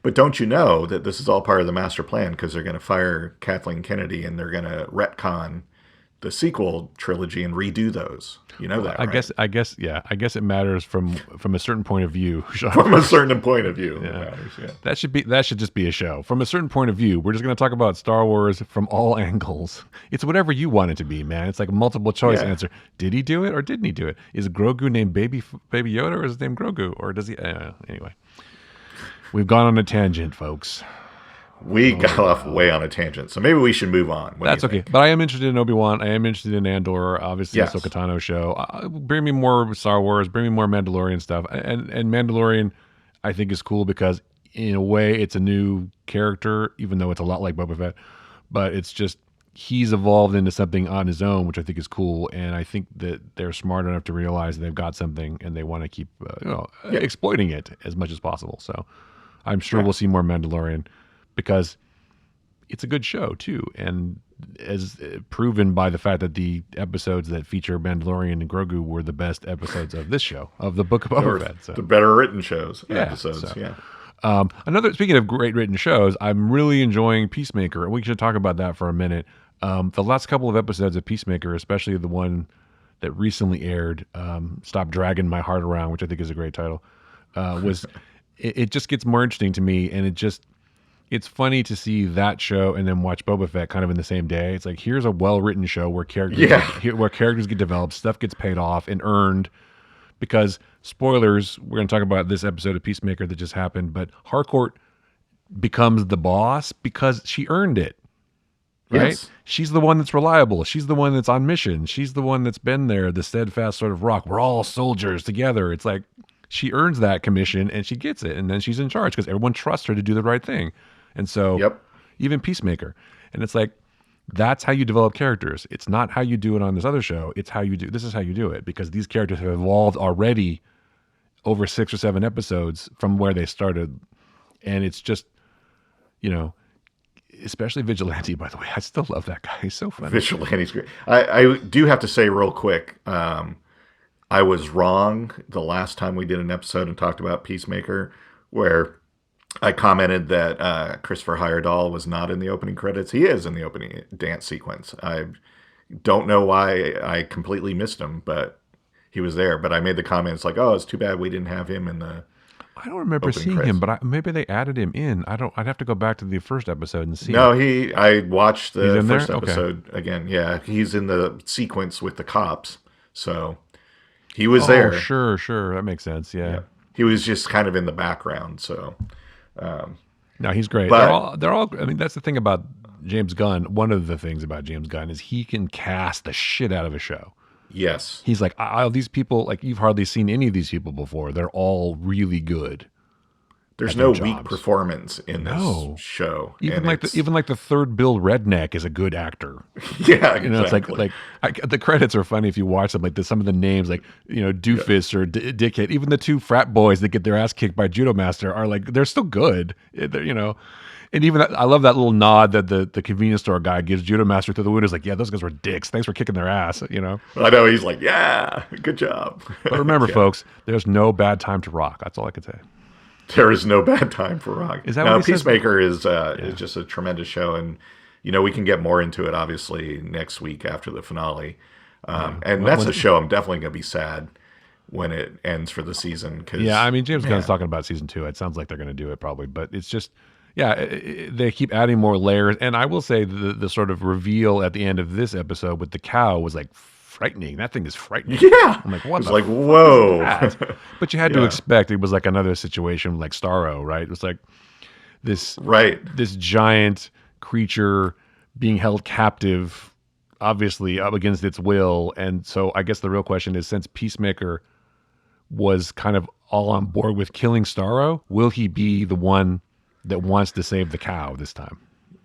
But don't you know that this is all part of the master plan because they're going to fire Kathleen Kennedy and they're going to retcon the sequel trilogy and redo those. You know that, right? I guess it matters from a certain point of view. From a certain point of view, it matters. Yeah. That should just be a show. From a certain point of view, we're just going to talk about Star Wars from all angles. It's whatever you want it to be, man. It's like a multiple choice answer. Did he do it or didn't he do it? Is Grogu named Baby Yoda or is his name Grogu or does he? Anyway, we've gone on a tangent, folks. We got off way on a tangent, so maybe we should move on. That's okay. But I am interested in Obi-Wan. I am interested in Andor, obviously the Ahsoka Tano show. Bring me more Star Wars. Bring me more Mandalorian stuff. And Mandalorian, I think, is cool because, in a way, it's a new character, even though it's a lot like Boba Fett. But it's just, he's evolved into something on his own, which I think is cool. And I think that they're smart enough to realize they've got something and they want to keep exploiting it as much as possible. So I'm sure we'll see more Mandalorian. because it's a good show too, and as proven by the fact that the episodes that feature Mandalorian and Grogu were the best episodes of this show, of the Book of Boba Fett. So the better written shows, yeah, episodes. So. Yeah. Speaking of great written shows, I'm really enjoying Peacemaker. We should talk about that for a minute. The last couple of episodes of Peacemaker, especially the one that recently aired, Stop Dragging My Heart Around, which I think is a great title, was it just gets more interesting to me, and it's funny to see that show and then watch Boba Fett kind of in the same day. It's like, here's a well-written show where characters get developed, stuff gets paid off and earned. Because, spoilers, we're going to talk about this episode of Peacemaker that just happened, but Harcourt becomes the boss because she earned it. Right? Yes. She's the one that's reliable. She's the one that's on mission. She's the one that's been there, the steadfast sort of rock. We're all soldiers together. It's like she earns that commission and she gets it. And then she's in charge because everyone trusts her to do the right thing. And so even Peacemaker. And it's like, that's how you develop characters. It's not how you do it on this other show. It's how you do. This is how you do it, because these characters have evolved already over 6 or 7 episodes from where they started. And it's just, especially Vigilante, by the way. I still love that guy. He's so funny. Vigilante's great. I do have to say real quick, I was wrong the last time we did an episode and talked about Peacemaker, where I commented that Christopher Heyerdahl was not in the opening credits. He is in the opening dance sequence. I don't know why I completely missed him, but he was there. But I made the comments like, "Oh, it's too bad we didn't have him in the." I don't remember seeing him, but maybe they added him in. I'd have to go back to the first episode and see. No, I watched the first episode again. Yeah, he's in the sequence with the cops, so he was there. Sure, that makes sense. Yeah, he was just kind of in the background. So. No, he's great. But, they're all. I mean, that's the thing about James Gunn. One of the things about James Gunn is he can cast the shit out of a show. Yes, he's like, these people, like, you've hardly seen any of these people before. They're all really good. There's no weak performance in this show. Even like the third Bill Redneck is a good actor. Yeah, exactly. It's the credits are funny if you watch them. Like some of the names, like Doofus or Dickhead. Even the 2 frat boys that get their ass kicked by Judo Master are like, they're still good. And even I love that little nod that the convenience store guy gives Judo Master through the window. Is like, yeah, those guys were dicks. Thanks for kicking their ass. I know, he's like, yeah, good job. But remember, folks, there's no bad time to rock. That's all I can say. There is no bad time for rock. Is that what Peacemaker is just a tremendous show, and we can get more into it obviously next week after the finale. And that's a show I'm definitely going to be sad when it ends for the season. I mean, James Gunn's talking about season 2. It sounds like they're going to do it probably, but it's just they keep adding more layers. And I will say the sort of reveal at the end of this episode with the cow was like frightening. That thing is frightening. Yeah. I'm like, what? It's like, whoa. But you had to expect it was like another situation like Starro, right? It was like this giant creature being held captive, obviously up against its will. And so I guess the real question is, since Peacemaker was kind of all on board with killing Starro, will he be the one that wants to save the cow this time?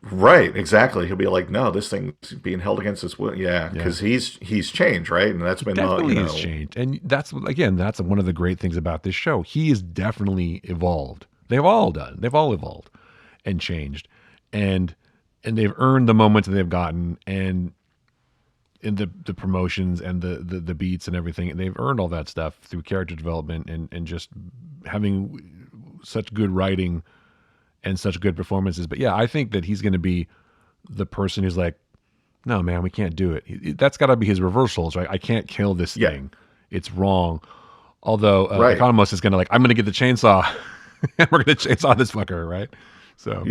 Right, exactly. He'll be like, no, this thing's being held against his will. Yeah, because he's changed, right? And that's been definitely he's changed. And that's one of the great things about this show. He is definitely evolved. They've all evolved and changed, and they've earned the moments that they've gotten, and in the promotions and the beats and everything. And they've earned all that stuff through character development and just having such good writing and such good performances. But yeah, I think that he's going to be the person who's like, no, man, we can't do it. That's got to be his reversals, right? I can't kill this thing. It's wrong. Although Economos is going to I'm going to get the chainsaw and we're going to chainsaw this fucker, right? So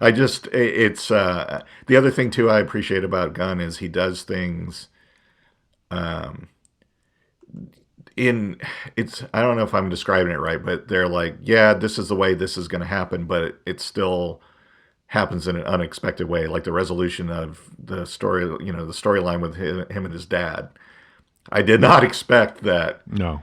it's the other thing too I appreciate about Gunn is he does things I don't know if I'm describing it right, but they're like, yeah, this is the way this is going to happen, but it still happens in an unexpected way, like the resolution of the story, the storyline with him and his dad. I did not expect that. No.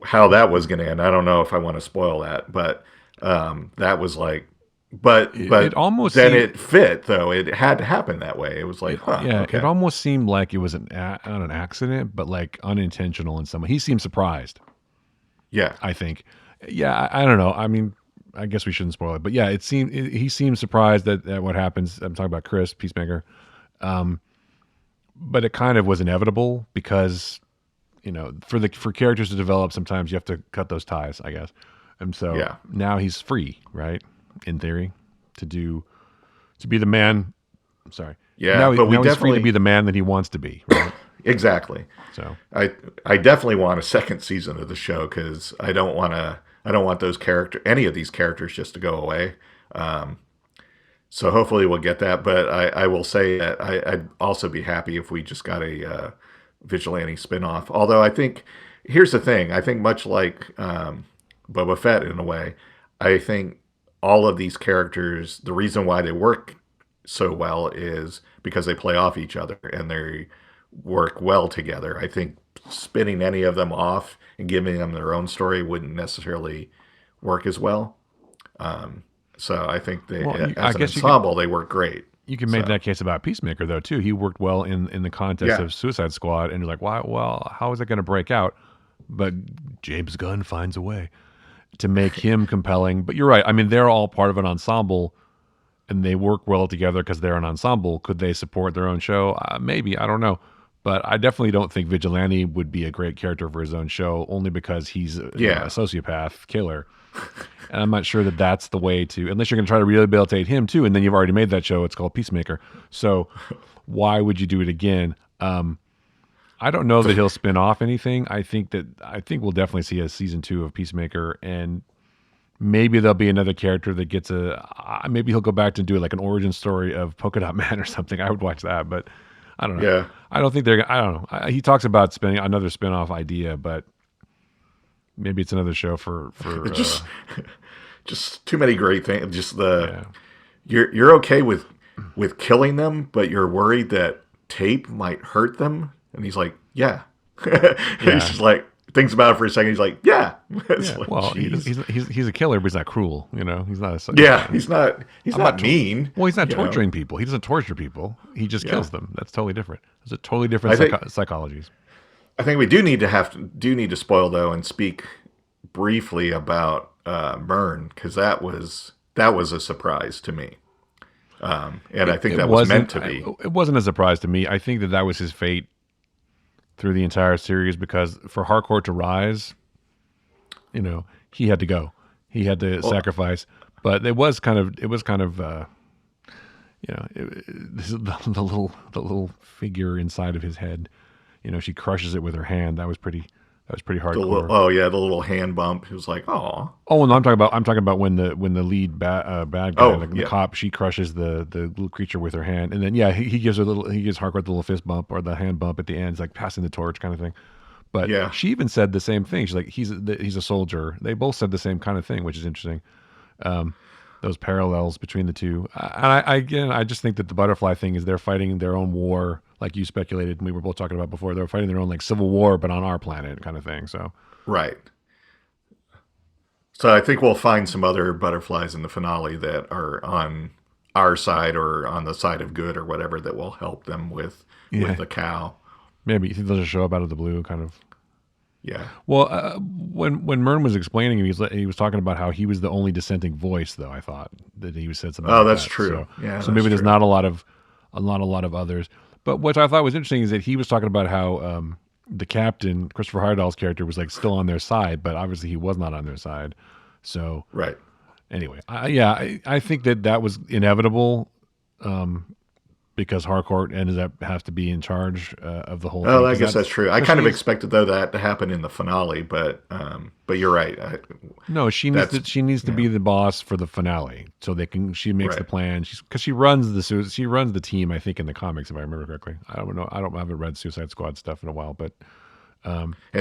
How that was going to end. I don't know if I want to spoil that, but that was like, but it almost it fit though. It had to happen that way. It was like, okay. It almost seemed like it was an accident, but like unintentional in some way. He seemed surprised. Yeah, I think. Yeah, I don't know. I mean, I guess we shouldn't spoil it, but yeah, he seems surprised at what happens. I'm talking about Chris Peacemaker, but it kind of was inevitable because for characters to develop, sometimes you have to cut those ties, I guess. And so now he's free, right? In theory, to be the man. I'm sorry. Yeah, now he's free to be the man that he wants to be. Right? Exactly. So I definitely want a second season of the show because I don't want any of these characters just to go away. So hopefully we'll get that. But I will say that I'd also be happy if we just got a Vigilante spinoff. Although here's the thing. I think much like Boba Fett in a way, I think all of these characters, the reason why they work so well is because they play off each other and they work well together. I think spinning any of them off and giving them their own story wouldn't necessarily work as well. So I think as an ensemble, they work great. You can make that case about Peacemaker, though, too. He worked well in the context of Suicide Squad, and you're like, why? Well, how is it going to break out? But James Gunn finds a way to make him compelling. But you're right. I mean, they're all part of an ensemble, and they work well together because they're an ensemble. Could they support their own show? Maybe. I don't know. But I definitely don't think Vigilante would be a great character for his own show, only because he's a sociopath killer. And I'm not sure that that's the way to, unless you're going to try to rehabilitate him too, and then you've already made that show. It's called Peacemaker. So why would you do it again? I don't know that he'll spin off anything. I think we'll definitely see a season 2 of Peacemaker, and maybe there'll be another character that gets maybe he'll go back to do like an origin story of Polka Dot Man or something. I would watch that, but I don't know. Yeah. I don't think I don't know. He talks about spinning another spin-off idea, but maybe it's another show for just too many great things. Just you're okay with killing them, but you're worried that tape might hurt them. And he's like, yeah. He's just like thinks about it for a second. He's like, yeah. Like, well, he's a killer, but he's not cruel. He's not. He's not mean. Well, he's not torturing people. He doesn't torture people. He just kills them. That's totally different. It's a totally different psychologies. I think we do need to spoil though and speak briefly about Mern, because that was a surprise to me, and I think that was meant to be. It wasn't a surprise to me. I think that was his fate through the entire series, because for Harcourt to rise, he had to go. He had to sacrifice. But it was kind of the little figure inside of his head. She crushes it with her hand. That was pretty hardcore. The little hand bump. It was like, oh. Oh, no, I'm talking about when the lead bad guy, the cop, she crushes the little creature with her hand, and then he gives Harcourt the little fist bump or the hand bump at the end. It's like passing the torch kind of thing. But she even said the same thing. She's like, he's a soldier. They both said the same kind of thing, which is interesting. Those parallels between the two. And I just think that the butterfly thing is they're fighting their own war, like you speculated and we were both talking about before. They're fighting their own like civil war, but on our planet kind of thing. So right. So I think we'll find some other butterflies in the finale that are on our side or on the side of good or whatever that will help them with the cow. Maybe you think they'll just show up out of the blue, kind of. Yeah. Well, when Mern was explaining it, he was talking about how he was the only dissenting voice, though. I thought that he said something. Oh, that's true. So maybe there's not a lot of others. But what I thought was interesting is that he was talking about how the captain, Christopher Heyerdahl's character, was like still on their side, but obviously he was not on their side. So right. Anyway, I think that was inevitable. Because Harcourt has to be in charge of the whole thing. Oh, I guess that's true. I kind of expected though that to happen in the finale, but you're right. No, she needs to be the boss for the finale, so she makes the plan. Because she runs the team. I think in the comics, if I remember correctly. I don't know. I haven't read Suicide Squad stuff in a while, but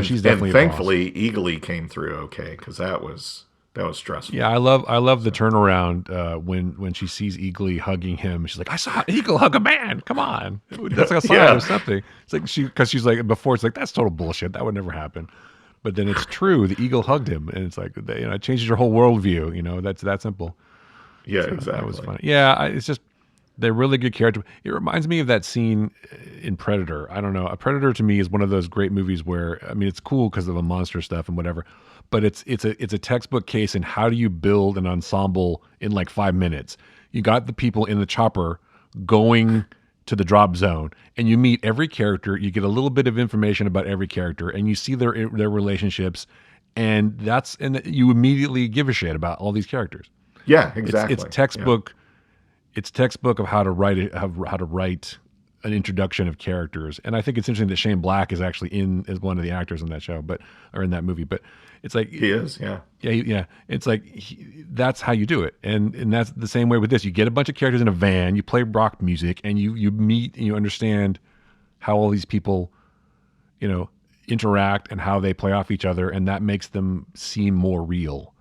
she's definitely. And thankfully, Eagly came through okay, because that was stressful. Yeah, I love the turnaround when she sees Eagly hugging him. She's like, I saw Eagle hug a man. Come on, that's like a sign or something. It's like she's like before it's like that's total bullshit. That would never happen. But then it's true. The eagle hugged him, and it's like it changes your whole worldview. That's that simple. Yeah, so exactly. That was funny. Yeah, it's just They're really good character. It reminds me of that scene in Predator. I don't know. A Predator to me is one of those great movies where, I mean, it's cool because of the monster stuff and whatever, but it's a textbook case in how do you build an ensemble in like 5 minutes. You got the people in the chopper going to the drop zone, and you meet every character. You get a little bit of information about every character, and you see their relationships, and you immediately give a shit about all these characters. Yeah, exactly. It's textbook. Yeah. It's textbook of how to write it, how to write an introduction of characters. And I think it's interesting that Shane Black is actually as one of the actors in that show, or in that movie. But it's like he is, yeah, yeah. It's like that's how you do it, and that's the same way with this. You get a bunch of characters in a van, you play rock music, and you meet and you understand how all these people, interact and how they play off each other, and that makes them seem more real.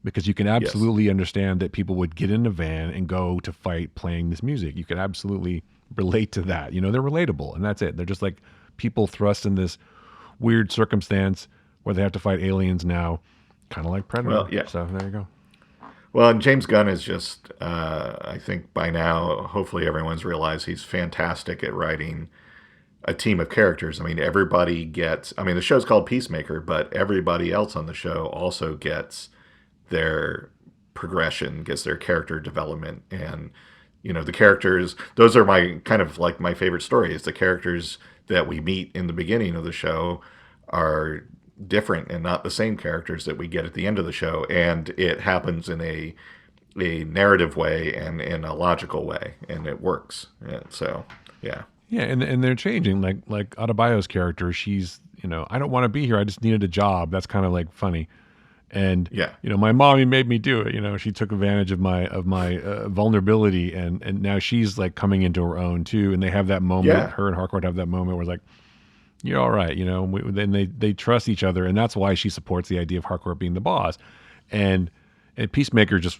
Because you can absolutely understand that people would get in a van and go to fight playing this music. You can absolutely relate to that. They're relatable, and that's it. They're just like people thrust in this weird circumstance where they have to fight aliens now, kind of like Predator. Well, yeah. So there you go. Well, and James Gunn is just, I think by now, hopefully everyone's realized he's fantastic at writing a team of characters. I mean, the show's called Peacemaker, but everybody else on the show also gets their progression, gets their character development, and the characters, those are my kind of like my favorite stories. The characters that we meet in the beginning of the show are different and not the same characters that we get at the end of the show, and it happens in a narrative way and in a logical way, and it works. And so yeah and they're changing, like Adebayo's character. She's I don't want to be here, I just needed a job. That's kind of like funny. And my mommy made me do it. She took advantage of my vulnerability, and now she's like coming into her own too. And they have that moment. Yeah. Her and Harcourt have that moment where it's like, you're all right, Then they trust each other, and that's why she supports the idea of Harcourt being the boss. And Peacemaker just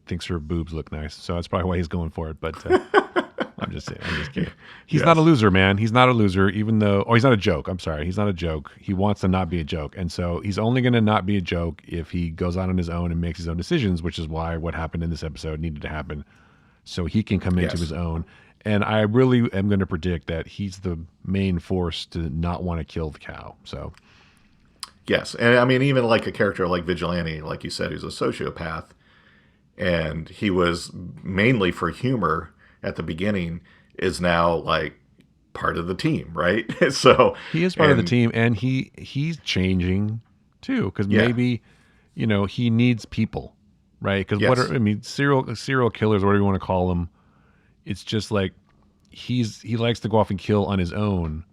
thinks her boobs look nice, so that's probably why he's going for it. But I'm just kidding. He's not a loser, man. He's not a loser, even though... Oh, he's not a joke. I'm sorry. He's not a joke. He wants to not be a joke. And so he's only going to not be a joke if he goes out on his own and makes his own decisions, which is why what happened in this episode needed to happen so he can come into his own. And I really am going to predict that he's the main force to not want to kill the cow. So... Yes. And I mean, even like a character like Vigilante, like you said, who's a sociopath, and he was mainly for humor at the beginning, is now like part of the team, right? So he is part of the team, and he's changing too, because maybe he needs people, right? Because serial killers, whatever you want to call them, it's just like he likes to go off and kill on his own,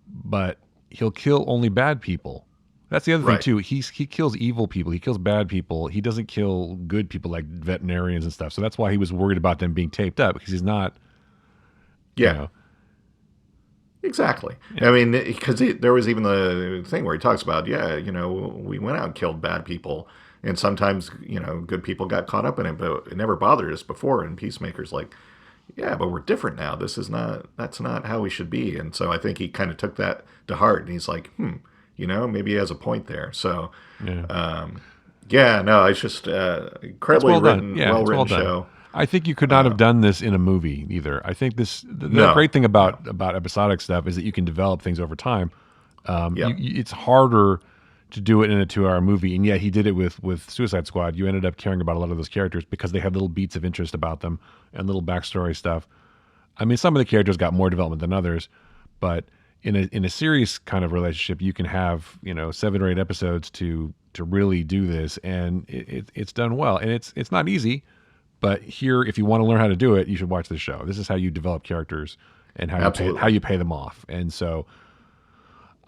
but he'll kill only bad people. That's the other thing too. He kills evil people. He kills bad people. He doesn't kill good people like veterinarians and stuff. So that's why he was worried about them being taped up, because he's not. Yeah. Exactly. Yeah. I mean, because there was even the thing where he talks about, we went out and killed bad people, and sometimes good people got caught up in it, but it never bothered us before. And Peacemaker's like, yeah, but we're different now. That's not how we should be. And so I think he kind of took that to heart, and he's like, maybe he has a point there. So, it's just incredibly well-written show. I think you could not have done this in a movie either. I think the great thing about episodic stuff is that you can develop things over time. It's harder to do it in a 2-hour movie, and yet he did it with Suicide Squad. You ended up caring about a lot of those characters because they had little beats of interest about them and little backstory stuff. I mean, some of the characters got more development than others, but in a serious kind of relationship, you can have 7 or 8 episodes to really do this, and it's done well. And it's not easy, but here, if you want to learn how to do it, you should watch this show. This is how you develop characters and how you pay them off. And so,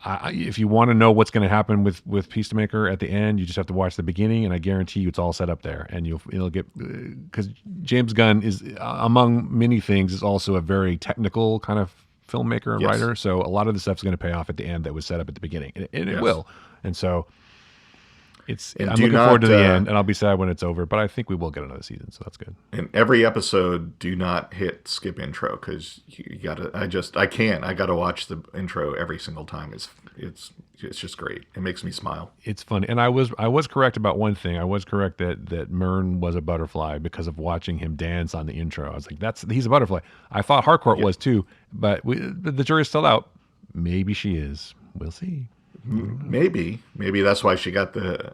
if you want to know what's going to happen with Peacemaker at the end, you just have to watch the beginning, and I guarantee you it's all set up there. And you'll get, because James Gunn is, among many things, is also a very technical kind of filmmaker and writer, so a lot of the stuff's going to pay off at the end that was set up at the beginning, and it will. And so And I'm do looking not, forward to the end, and I'll be sad when it's over. But I think we will get another season, so that's good. in every episode, do not hit skip intro because you gotta. I can't. I gotta watch the intro every single time. It's just great. It makes me smile. It's funny, and I was correct about one thing. I was correct that Mern was a butterfly because of watching him dance on the intro. I was like, he's a butterfly. I thought Harcourt was too, but the jury's still out. Maybe she is. We'll see. Maybe that's why she got the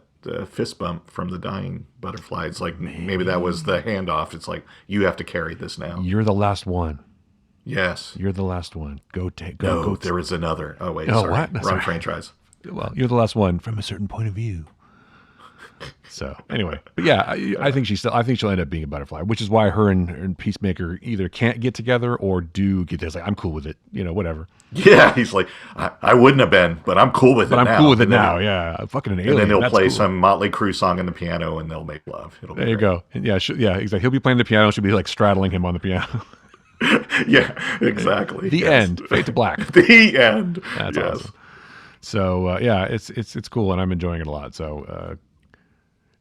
fist bump from the dying butterfly. It's like maybe that was the handoff. It's like you have to carry this now. You're the last one. Yes, you're the last one. Go. No, there is another. Oh wait, sorry. What? Wrong sorry. franchise. Well, you're the last one from a certain point of view. So anyway, but yeah, I think she'll end up being a butterfly, which is why her and Peacemaker either can't get together or do get this. Like, I'm cool with it, whatever. Yeah, he's like, I wouldn't have been, but I'm cool with it now. But I'm cool with it now. Yeah, I'm fucking an alien. And then he'll play cool. some Motley Crue song on the piano, and they'll make love. There you go. And yeah, exactly. He'll be playing the piano. She'll be like straddling him on the piano. Yeah, exactly. The end. Fade to black. The end. That's awesome. So yeah, it's cool, and I'm enjoying it a lot. So.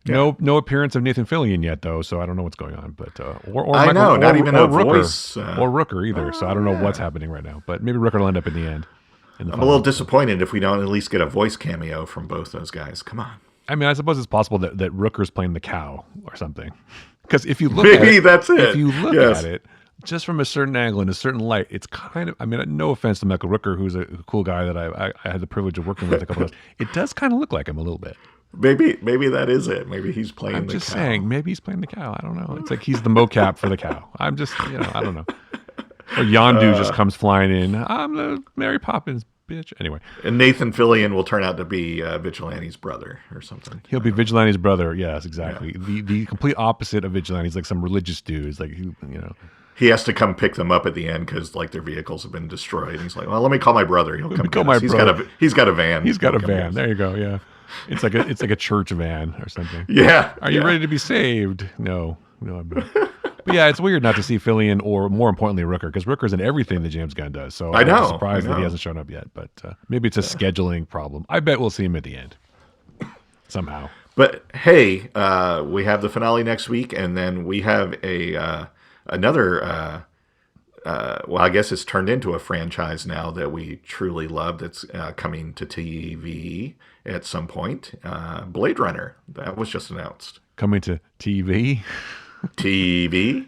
No appearance of Nathan Fillion yet, though, so I don't know what's going on. But or I Michael, know, not even a Rooker, voice, or Rooker either. So I don't know what's happening right now. But maybe Rooker will end up in the end. I'm a little disappointed if we don't at least get a voice cameo from both those guys. Come on. I mean, I suppose it's possible that Rooker's playing the cow or something. Because if you look maybe at it, that's it. If you look at it, just from a certain angle and a certain light, it's kind of. I mean, no offense to Michael Rooker, who's a cool guy that I had the privilege of working with a couple of times. It does kind of look like him a little bit. Maybe that is it. Maybe he's playing I'm the just cow. saying, maybe he's playing the cow. I don't know. It's like he's the mocap for the cow. I'm just, I don't know. Or Yondu just comes flying in. I'm the Mary Poppins bitch. Anyway. And Nathan Fillion will turn out to be Vigilante's brother or something. He'll be Vigilante's brother. Yes, exactly. Yeah. The complete opposite of Vigilante. He's like some religious dude. He's like, He has to come pick them up at the end because like their vehicles have been destroyed. And he's like, well, let me call my brother. He'll come get us. He's got a van. He's got a van. There you go. Yeah. It's like a church van or something. Yeah. Are you ready to be saved? No, I'm not. But yeah, it's weird not to see Fillion or more importantly Rooker, because Rooker's in everything that James Gunn does. So I'm surprised that he hasn't shown up yet. But maybe it's a scheduling problem. I bet we'll see him at the end somehow. But hey, we have the finale next week, and then we have another. Well, I guess it's turned into a franchise now that we truly love. That's coming to TV at some point. Blade Runner. That was just announced. Coming to TV. TV.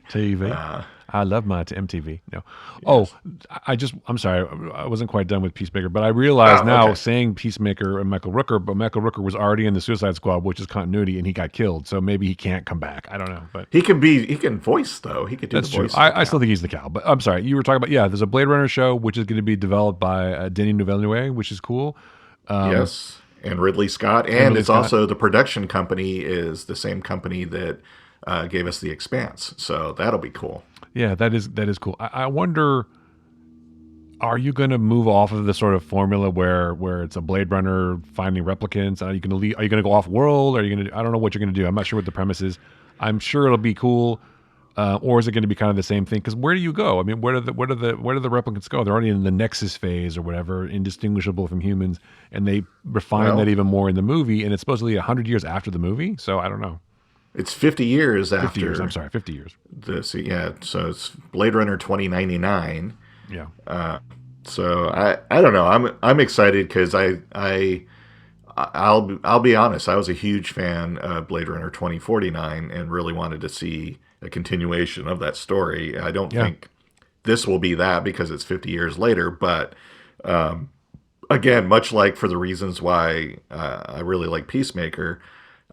I love my MTV. No. Yes. I'm sorry. I wasn't quite done with Peacemaker, but I realize now saying Peacemaker and Michael Rooker, but Michael Rooker was already in the Suicide Squad, which is continuity, and he got killed. So maybe he can't come back. I don't know, but he can voice though. He could do the voice. That's true. I still think he's the cow, but I'm sorry. You were talking about, there's a Blade Runner show, which is going to be developed by Denis Villeneuve, which is cool. Yes. And Ridley Scott. And it's also the production company is the same company that gave us The Expanse. So that'll be cool. Yeah, that is cool. I wonder, are you going to move off of the sort of formula where it's a Blade Runner finding replicants? Are you going to go off world? Are you going to? I don't know what you're going to do. I'm not sure what the premise is. I'm sure it'll be cool, or is it going to be kind of the same thing? Because where do you go? I mean, where do the replicants go? They're already in the Nexus phase or whatever, indistinguishable from humans, and they refine that even more in the movie. And it's supposedly 100 years after the movie, so I don't know. It's 50 years after. 50 years. I'm sorry, 50 years. So it's Blade Runner 2099. Yeah. So I don't know. I'm excited because I'll be honest. I was a huge fan of Blade Runner 2049 and really wanted to see a continuation of that story. I don't think this will be that because it's 50 years later. But again, much like for the reasons why I really like Peacemaker,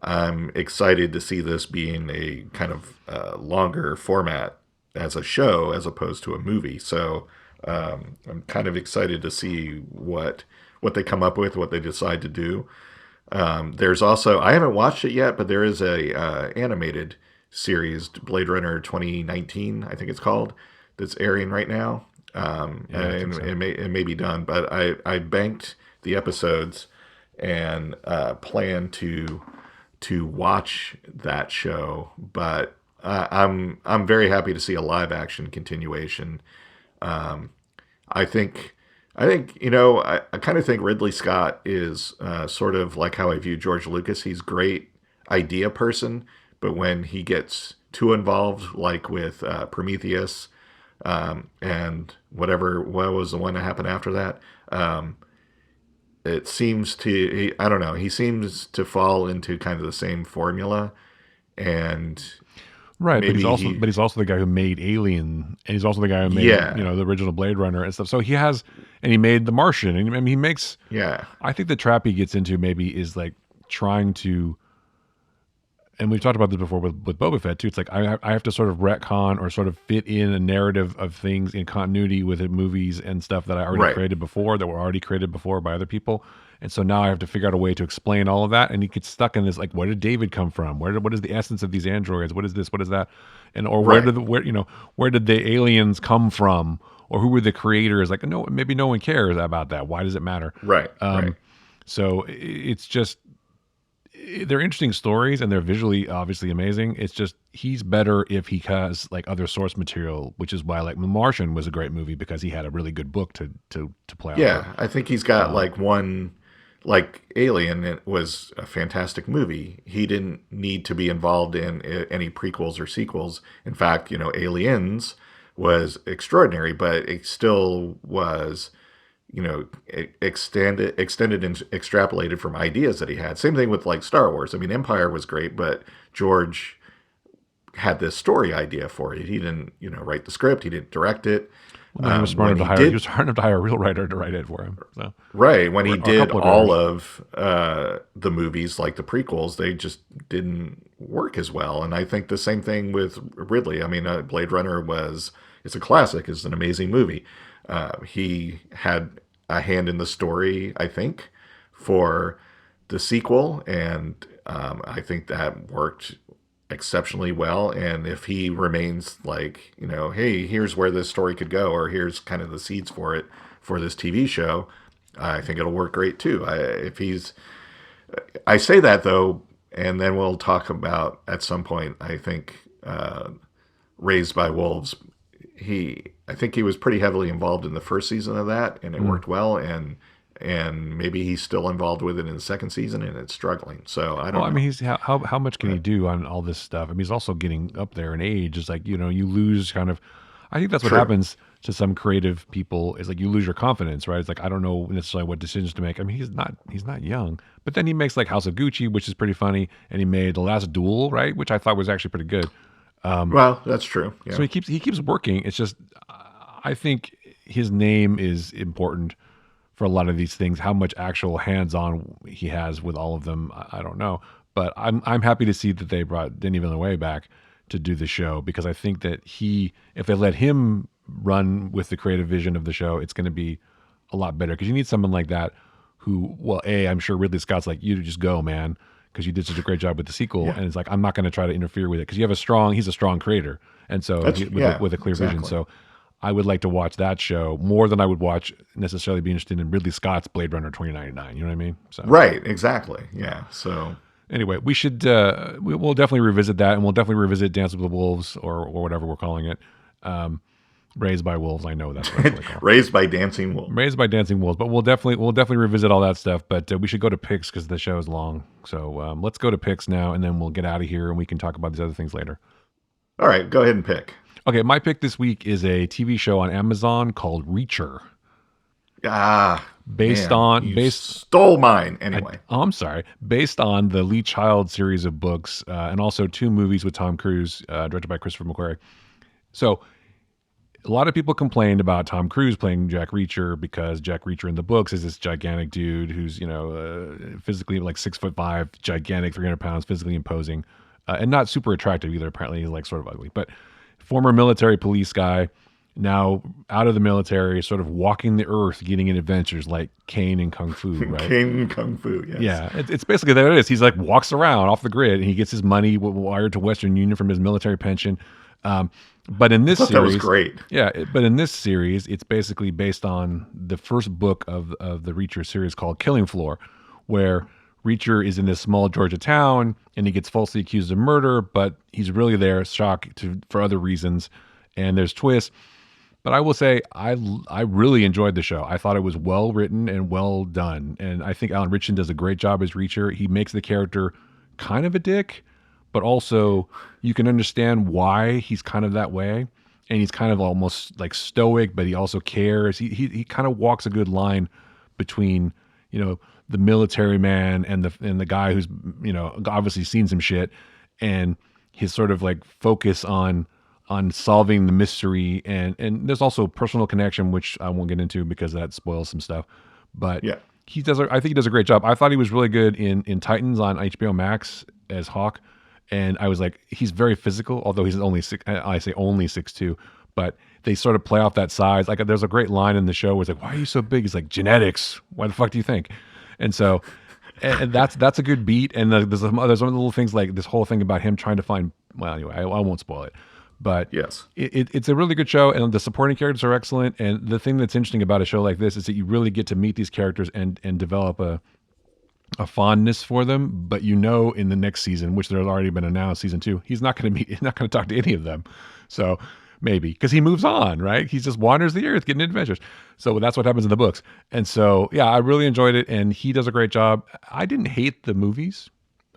I'm excited to see this being a kind of longer format as a show as opposed to a movie. So I'm kind of excited to see what they come up with, what they decide to do. There's also, I haven't watched it yet, but there is a animated series, Blade Runner 2019, I think it's called, that's airing right now. It may be done, but I banked the episodes and plan to watch that show, but I'm very happy to see a live action continuation. I think I think, I kind of think Ridley Scott is sort of like how I view George Lucas. He's great idea person, but when he gets too involved, like with Prometheus and what was the one that happened after that? It seems I don't know, he seems to fall into kind of the same formula. And Right, but maybe he, he's also the guy who made Alien, and he's also the guy who made yeah, the original Blade Runner and stuff. So he has, and he made The Martian, and I mean he makes. yeah, I think the trap he gets into maybe is like trying to, and we've talked about this before with Boba Fett too. It's like I have to sort of retcon or sort of fit in a narrative of things in continuity with the movies and stuff that I already right, created before, that were already created before by other people. And so now I have to figure out a way to explain all of that. And he gets stuck in this like, where did David come from? What is the essence of these androids? What is this? What is that? And or right, where did the aliens come from? Or who were the creators? Like, no, maybe no one cares about that. Why does it matter? right, right. So it's just, they're interesting stories and they're visually obviously amazing. It's just he's better if he has like other source material, which is why like The Martian was a great movie because he had a really good book to play off of. Yeah, I think he's got like one, like Alien. It was a fantastic movie. He didn't need to be involved in any prequels or sequels. In fact, Aliens was extraordinary, but it still was, extended and extrapolated from ideas that he had. Same thing with like Star Wars. I mean, Empire was great, but George had this story idea for it. He didn't, write the script. He didn't direct it. Well, he was smart When enough to he hire. He did, was smart enough to hire a real writer to write it for him. So, right, when he or a did couple of all writers. of the movies, like the prequels, they just didn't work as well. And I think the same thing with Ridley. I mean, Blade Runner it's a classic. It's an amazing movie. He had a hand in the story, I think, for the sequel, and I think that worked exceptionally well. And if he remains like, hey, here's where this story could go, or here's kind of the seeds for it for this TV show, I think it'll work great too. I say that though, and then we'll talk about at some point, I think, Raised by Wolves. I think he was pretty heavily involved in the first season of that, and it worked well. And maybe he's still involved with it in the second season, and it's struggling. So I don't Well, I know. mean, he's how much can he do on all this stuff? I mean, he's also getting up there in age. It's like you lose kind of. I think that's what True. happens to some creative people. Is like you lose your confidence, right? It's like I don't know necessarily what decisions to make. I mean, he's not young, but then he makes like House of Gucci, which is pretty funny, and he made The Last Duel, right, which I thought was actually pretty good. Well, that's true. So Yeah. he keeps working. It's just I think his name is important for a lot of these things. How much actual hands-on he has with all of them, I don't know. But I'm happy to see that they brought Denis Villeneuve back to do the show because I think that if they let him run with the creative vision of the show, it's going to be a lot better because you need someone like that who, well, I'm sure Ridley Scott's like, you just go, man, because you did such a great job with the sequel, Yeah. and it's like I'm not going to try to interfere with it because he's a strong creator, and so with a clear vision. Exactly. So I would like to watch that show more than I would necessarily be interested in Ridley Scott's Blade Runner 2099. You know what I mean? So Right. Exactly. Yeah. So anyway, we should we'll definitely revisit that, and we'll definitely revisit Dance with the Wolves or whatever we're calling it. Raised by Wolves, I know that's what it's called. Raised by Dancing Wolves. Raised by Dancing Wolves, but we'll definitely revisit all that stuff. But we should go to picks because the show is long. So let's go to picks now, and then we'll get out of here, and we can talk about these other things later. All right. Go ahead and pick. Okay, my pick this week is a TV show on Amazon called Reacher. You stole mine anyway. I'm sorry. Based on the Lee Child series of books and also 2 movies with Tom Cruise, directed by Christopher McQuarrie. So a lot of people complained about Tom Cruise playing Jack Reacher because Jack Reacher in the books is this gigantic dude who's, physically like 6'5", gigantic, 300 pounds, physically imposing, and not super attractive either. Apparently he's like sort of ugly, but former military police guy, now out of the military, sort of walking the earth, getting in adventures like Kane and Kung Fu, right? Kane and Kung Fu, yes. Yeah, it's basically that it is. He's like walks around off the grid and he gets his money wired to Western Union from his military pension. But in this series, that was great. Yeah, but in this series, it's basically based on the first book of the Reacher series called Killing Floor, where Reacher is in this small Georgia town and he gets falsely accused of murder, but he's really there, for other reasons. And there's twists. But I will say I really enjoyed the show. I thought it was well written and well done, and I think Alan Ritchson does a great job as Reacher. He makes the character kind of a dick, but also you can understand why he's kind of that way, and he's kind of almost like stoic, but he also cares. He kind of walks a good line between the military man and the guy who's obviously seen some shit, and his sort of like focus on solving the mystery, and there's also personal connection, which I won't get into because that spoils some stuff. But Yeah. I think he does a great job. I thought he was really good in Titans on HBO Max as Hawk, and I was like, he's very physical, although he's only six. I say only 6'2", but they sort of play off that size. Like there's a great line in the show where it's like, "Why are you so big?" He's like, "Genetics. Why the fuck do you think?" And so, and that's a good beat. And there's some little things like this whole thing about him trying to find. Well, anyway, I won't spoil it. But Yes. it's a really good show, and the supporting characters are excellent. And the thing that's interesting about a show like this is that you really get to meet these characters and develop a fondness for them. But in the next season, which there's already been announced, season 2, he's not going to talk to any of them. So maybe because he moves on, right? He just wanders the earth, getting adventures. So that's what happens in the books. And so yeah, I really enjoyed it, and he does a great job. I didn't hate the movies.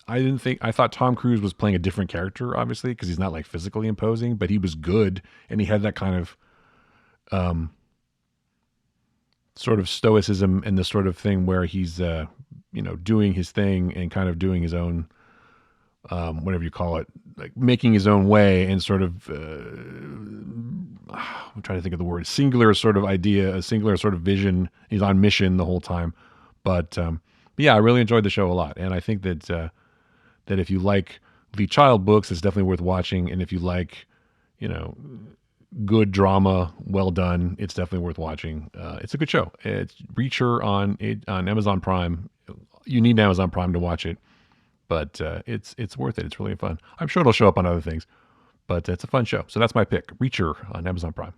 I thought Tom Cruise was playing a different character, obviously, because he's not like physically imposing, but he was good, and he had that kind of sort of stoicism and the sort of thing where he's doing his thing and kind of doing his own whatever you call it, like making his own way, and sort of I'm trying to think of the word, singular sort of idea, a singular sort of vision. He's on mission the whole time. But yeah, I really enjoyed the show a lot, and I think that if you like Lee Child books, it's definitely worth watching. And if you like, good drama, well done, it's definitely worth watching. It's a good show. It's Reacher on Amazon Prime. You need Amazon Prime to watch it, but it's worth it. It's really fun. I'm sure it'll show up on other things, but it's a fun show. So that's my pick, Reacher on Amazon Prime.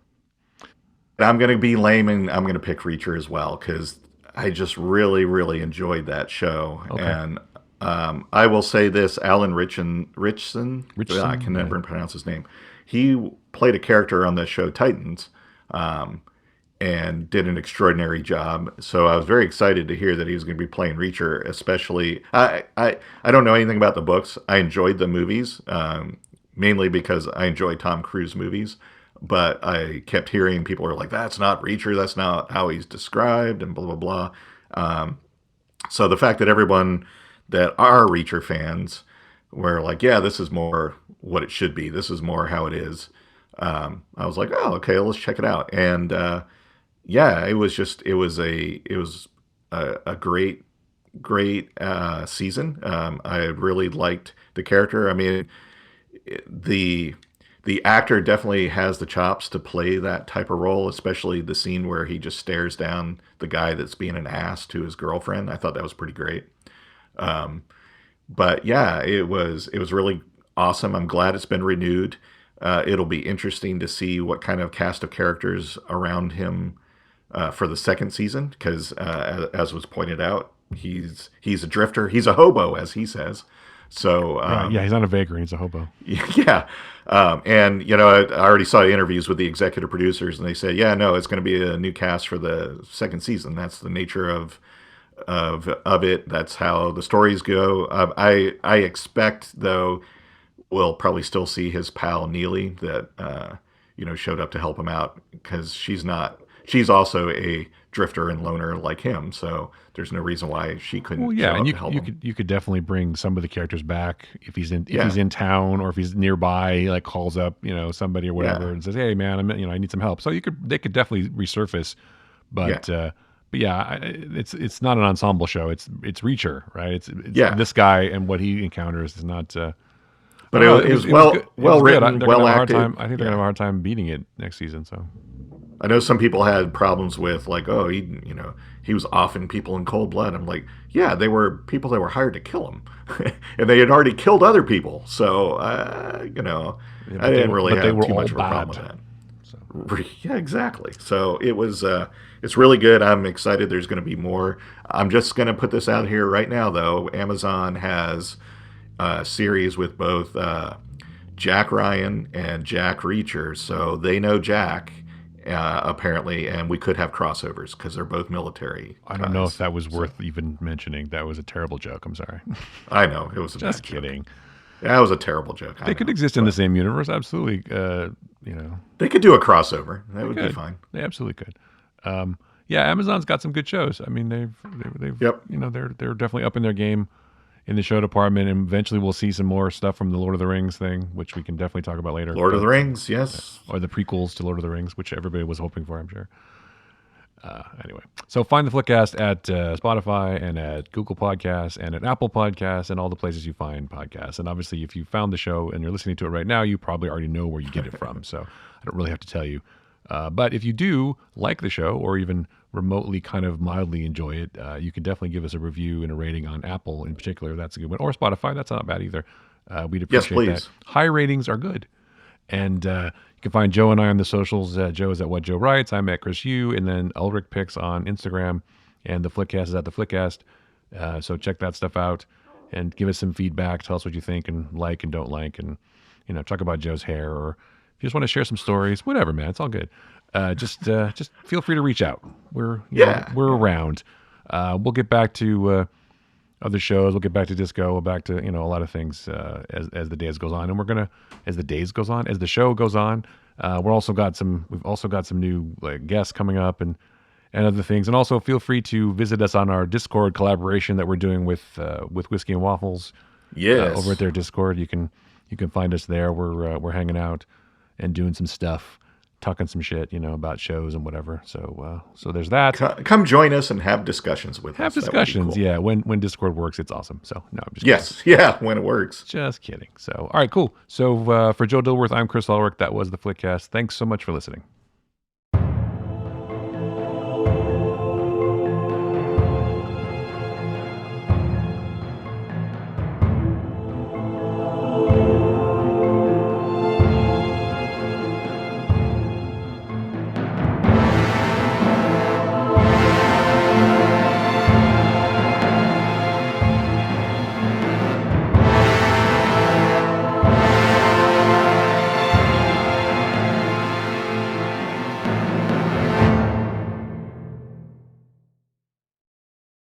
I'm going to be lame, and I'm going to pick Reacher as well because I just really, really enjoyed that show. Okay. And I will say this: Alan Ritchson. I can never pronounce his name. He played a character on the show Titans, and did an extraordinary job. So I was very excited to hear that he was going to be playing Reacher. Especially, I don't know anything about the books. I enjoyed the movies, mainly because I enjoy Tom Cruise movies. But I kept hearing people were like, "That's not Reacher. That's not how he's described," and blah blah blah. So the fact that everyone that are Reacher fans were like, yeah, this is more what it should be. This is more how it is. I was like, oh, okay, let's check it out. And yeah, it was a great season. I really liked the character. I mean, the actor definitely has the chops to play that type of role, especially the scene where he just stares down the guy that's being an ass to his girlfriend. I thought that was pretty great. But yeah, it was really awesome. I'm glad it's been renewed. It'll be interesting to see what kind of cast of characters around him for the second season, because as was pointed out, he's a drifter. He's a hobo, as he says. So yeah, he's not a vagrant. He's a hobo. Yeah, and I already saw interviews with the executive producers, and they said, yeah, no, it's going to be a new cast for the second season. That's the nature of it. That's how the stories go. I expect, though, we'll probably still see his pal Neely that showed up to help him out, because she's also a drifter and loner like him, so there's no reason why she couldn't show up to help him. You could definitely bring some of the characters back if he's in town, or if he's nearby. He like calls up somebody or whatever and says, hey man, I need some help. So they could definitely resurface, but yeah, it's not an ensemble show. It's Reacher, right? It's this guy, and what he encounters is not. But it was well written, well acted. I think they're gonna have a hard time beating it next season. So I know some people had problems with like, oh, he was offing people in cold blood. I'm like, yeah, they were people that were hired to kill him, and they had already killed other people. So I didn't really have too much of a problem with that. So. Yeah, exactly. So it was. It's really good. I'm excited. There's going to be more. I'm just going to put this out here right now, though. Amazon has a series with both Jack Ryan and Jack Reacher, so they know Jack, apparently, and we could have crossovers because they're both military. I don't know if that was worth even mentioning. That was a terrible joke. I'm sorry. I know it was a just bad kidding. Joke. That was a terrible joke. They could exist in the same universe, absolutely. They could do a crossover. That would be fine. They absolutely could. Yeah, Amazon's got some good shows. I mean, they've yep. They're definitely up in their game in the show department, and eventually we'll see some more stuff from the Lord of the Rings thing, which we can definitely talk about later. Lord of the Rings, yes. Or the prequels to Lord of the Rings, which everybody was hoping for, I'm sure. Anyway, so find the Flickcast at Spotify and at Google Podcasts and at Apple Podcasts and all the places you find podcasts. And obviously, if you found the show and you're listening to it right now, you probably already know where you get it from. So I don't really have to tell you. But if you do like the show or even remotely kind of mildly enjoy it, you can definitely give us a review and a rating on Apple in particular. That's a good one. Or Spotify. That's not bad either. We'd appreciate that. High ratings are good. And you can find Joe and I on the socials. Joe is at What Joe Writes. I'm at Chris Yu. And then Ulrich Picks on Instagram. And the Flickcast is at TheFlickcast. So check that stuff out and give us some feedback. Tell us what you think and like and don't like. And, talk about Joe's hair, or if you just want to share some stories, whatever, man. It's all good. Just feel free to reach out. We're around. We'll get back to other shows. We'll get back to disco. We'll back to a lot of things as the days goes on. And as the show goes on, we've also got some new guests coming up and other things. And also feel free to visit us on our Discord collaboration that we're doing with Whiskey and Waffles. Yes, over at their Discord, you can find us there. We're hanging out and doing some stuff, talking some shit, about shows and whatever. So there's that. Come join us and have discussions with us. Have discussions, cool. Yeah. When Discord works, it's awesome. So no, I'm just kidding. Yeah, when it works. Just kidding. So all right, cool. So for Joe Dilworth, I'm Chris Ulrich. That was the Flickcast. Thanks so much for listening.